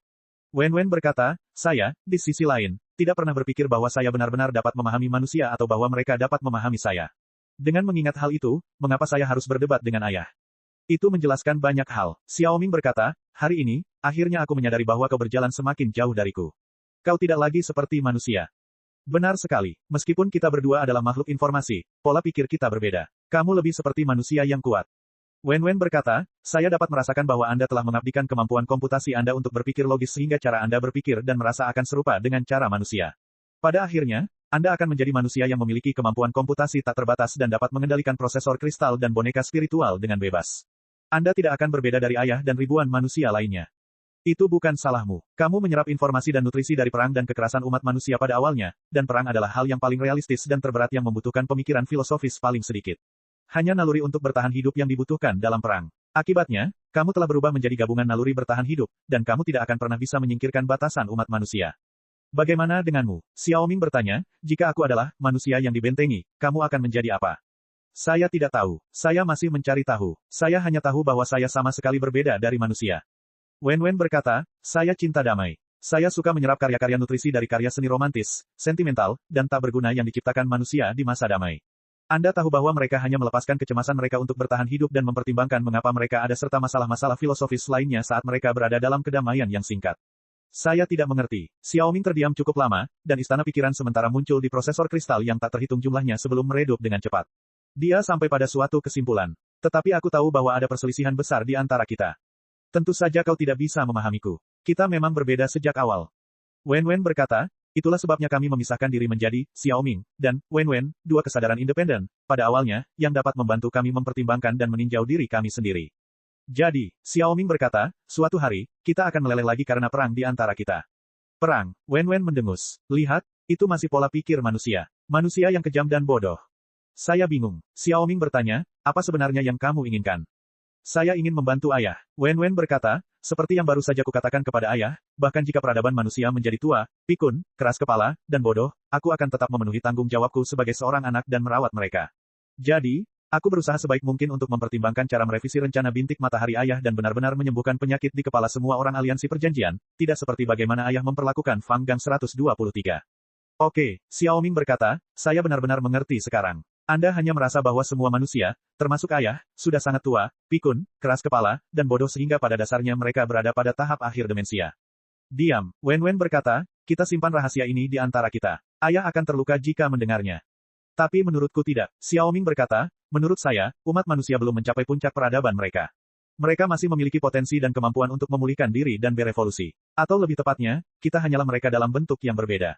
Wen berkata, saya, di sisi lain, tidak pernah berpikir bahwa saya benar-benar dapat memahami manusia atau bahwa mereka dapat memahami saya. Dengan mengingat hal itu, mengapa saya harus berdebat dengan ayah? Itu menjelaskan banyak hal. Xiaoming berkata, hari ini, akhirnya aku menyadari bahwa kau berjalan semakin jauh dariku. Kau tidak lagi seperti manusia. Benar sekali. Meskipun kita berdua adalah makhluk informasi, pola pikir kita berbeda. Kamu lebih seperti manusia yang kuat. Wen berkata, saya dapat merasakan bahwa Anda telah mengabdikan kemampuan komputasi Anda untuk berpikir logis sehingga cara Anda berpikir dan merasa akan serupa dengan cara manusia. Pada akhirnya, Anda akan menjadi manusia yang memiliki kemampuan komputasi tak terbatas dan dapat mengendalikan prosesor kristal dan boneka spiritual dengan bebas. Anda tidak akan berbeda dari ayah dan ribuan manusia lainnya. Itu bukan salahmu. Kamu menyerap informasi dan nutrisi dari perang dan kekerasan umat manusia pada awalnya, dan perang adalah hal yang paling realistis dan terberat yang membutuhkan pemikiran filosofis paling sedikit. Hanya naluri untuk bertahan hidup yang dibutuhkan dalam perang. Akibatnya, kamu telah berubah menjadi gabungan naluri bertahan hidup, dan kamu tidak akan pernah bisa menyingkirkan batasan umat manusia. Bagaimana denganmu? Xiaoming bertanya, jika aku adalah manusia yang dibentengi, kamu akan menjadi apa? Saya tidak tahu. Saya masih mencari tahu. Saya hanya tahu bahwa saya sama sekali berbeda dari manusia. Wen berkata, saya cinta damai. Saya suka menyerap karya-karya nutrisi dari karya seni romantis, sentimental, dan tak berguna yang diciptakan manusia di masa damai. Anda tahu bahwa mereka hanya melepaskan kecemasan mereka untuk bertahan hidup dan mempertimbangkan mengapa mereka ada serta masalah-masalah filosofis lainnya saat mereka berada dalam kedamaian yang singkat. Saya tidak mengerti. Xiaoming terdiam cukup lama, dan istana pikiran sementara muncul di prosesor kristal yang tak terhitung jumlahnya sebelum meredup dengan cepat. Dia sampai pada suatu kesimpulan. Tetapi aku tahu bahwa ada perselisihan besar di antara kita. Tentu saja kau tidak bisa memahamiku. Kita memang berbeda sejak awal. Wen berkata, itulah sebabnya kami memisahkan diri menjadi Xiaoming dan Wen, dua kesadaran independen, pada awalnya, yang dapat membantu kami mempertimbangkan dan meninjau diri kami sendiri. Jadi, Xiaoming berkata, suatu hari, kita akan meleleh lagi karena perang di antara kita. Perang, Wen mendengus. Lihat, itu masih pola pikir manusia. Manusia yang kejam dan bodoh. Saya bingung. Xiaoming bertanya, apa sebenarnya yang kamu inginkan? Saya ingin membantu ayah. Wen berkata, seperti yang baru saja kukatakan kepada ayah, bahkan jika peradaban manusia menjadi tua, pikun, keras kepala, dan bodoh, aku akan tetap memenuhi tanggung jawabku sebagai seorang anak dan merawat mereka. Jadi, aku berusaha sebaik mungkin untuk mempertimbangkan cara merevisi rencana bintik matahari ayah dan benar-benar menyembuhkan penyakit di kepala semua orang aliansi perjanjian, tidak seperti bagaimana ayah memperlakukan Fang Gang 123. Oke, Xiaoming berkata, saya benar-benar mengerti sekarang. Anda hanya merasa bahwa semua manusia, termasuk ayah, sudah sangat tua, pikun, keras kepala, dan bodoh sehingga pada dasarnya mereka berada pada tahap akhir demensia. Diam, Wen berkata, kita simpan rahasia ini di antara kita. Ayah akan terluka jika mendengarnya. Tapi menurutku tidak. Xiaoming berkata, menurut saya, umat manusia belum mencapai puncak peradaban mereka. Mereka masih memiliki potensi dan kemampuan untuk memulihkan diri dan berevolusi. Atau lebih tepatnya, kita hanyalah mereka dalam bentuk yang berbeda.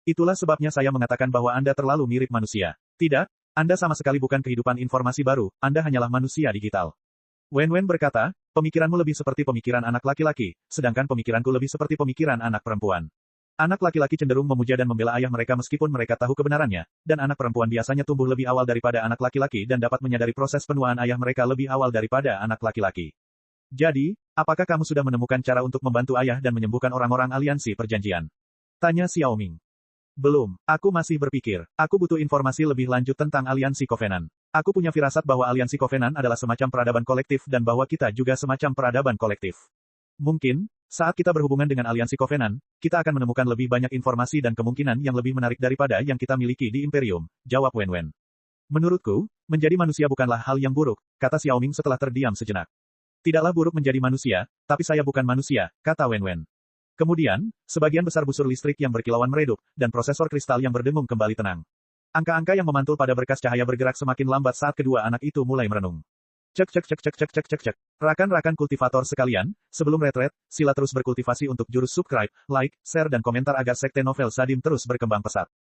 Itulah sebabnya saya mengatakan bahwa Anda terlalu mirip manusia. Tidak? Anda sama sekali bukan kehidupan informasi baru, Anda hanyalah manusia digital. Wen berkata, pemikiranmu lebih seperti pemikiran anak laki-laki, sedangkan pemikiranku lebih seperti pemikiran anak perempuan. Anak laki-laki cenderung memuja dan membela ayah mereka meskipun mereka tahu kebenarannya, dan anak perempuan biasanya tumbuh lebih awal daripada anak laki-laki dan dapat menyadari proses penuaan ayah mereka lebih awal daripada anak laki-laki. Jadi, apakah kamu sudah menemukan cara untuk membantu ayah dan menyembuhkan orang-orang aliansi perjanjian? Tanya Xiaoming. Belum, aku masih berpikir. Aku butuh informasi lebih lanjut tentang aliansi Covenant. Aku punya firasat bahwa aliansi Covenant adalah semacam peradaban kolektif dan bahwa kita juga semacam peradaban kolektif. Mungkin, saat kita berhubungan dengan aliansi Covenant, kita akan menemukan lebih banyak informasi dan kemungkinan yang lebih menarik daripada yang kita miliki di Imperium, jawab Wen. Menurutku, menjadi manusia bukanlah hal yang buruk, kata Xiaoming setelah terdiam sejenak. Tidaklah buruk menjadi manusia, tapi saya bukan manusia, kata Wen. Kemudian, sebagian besar busur listrik yang berkilauan meredup, dan prosesor kristal yang berdengung kembali tenang. Angka-angka yang memantul pada berkas cahaya bergerak semakin lambat saat kedua anak itu mulai merenung. Cek. Rakan-rakan kultivator sekalian, sebelum retret, sila terus berkultivasi untuk jurus subscribe, like, share dan komentar agar sekte novel Sadim terus berkembang pesat.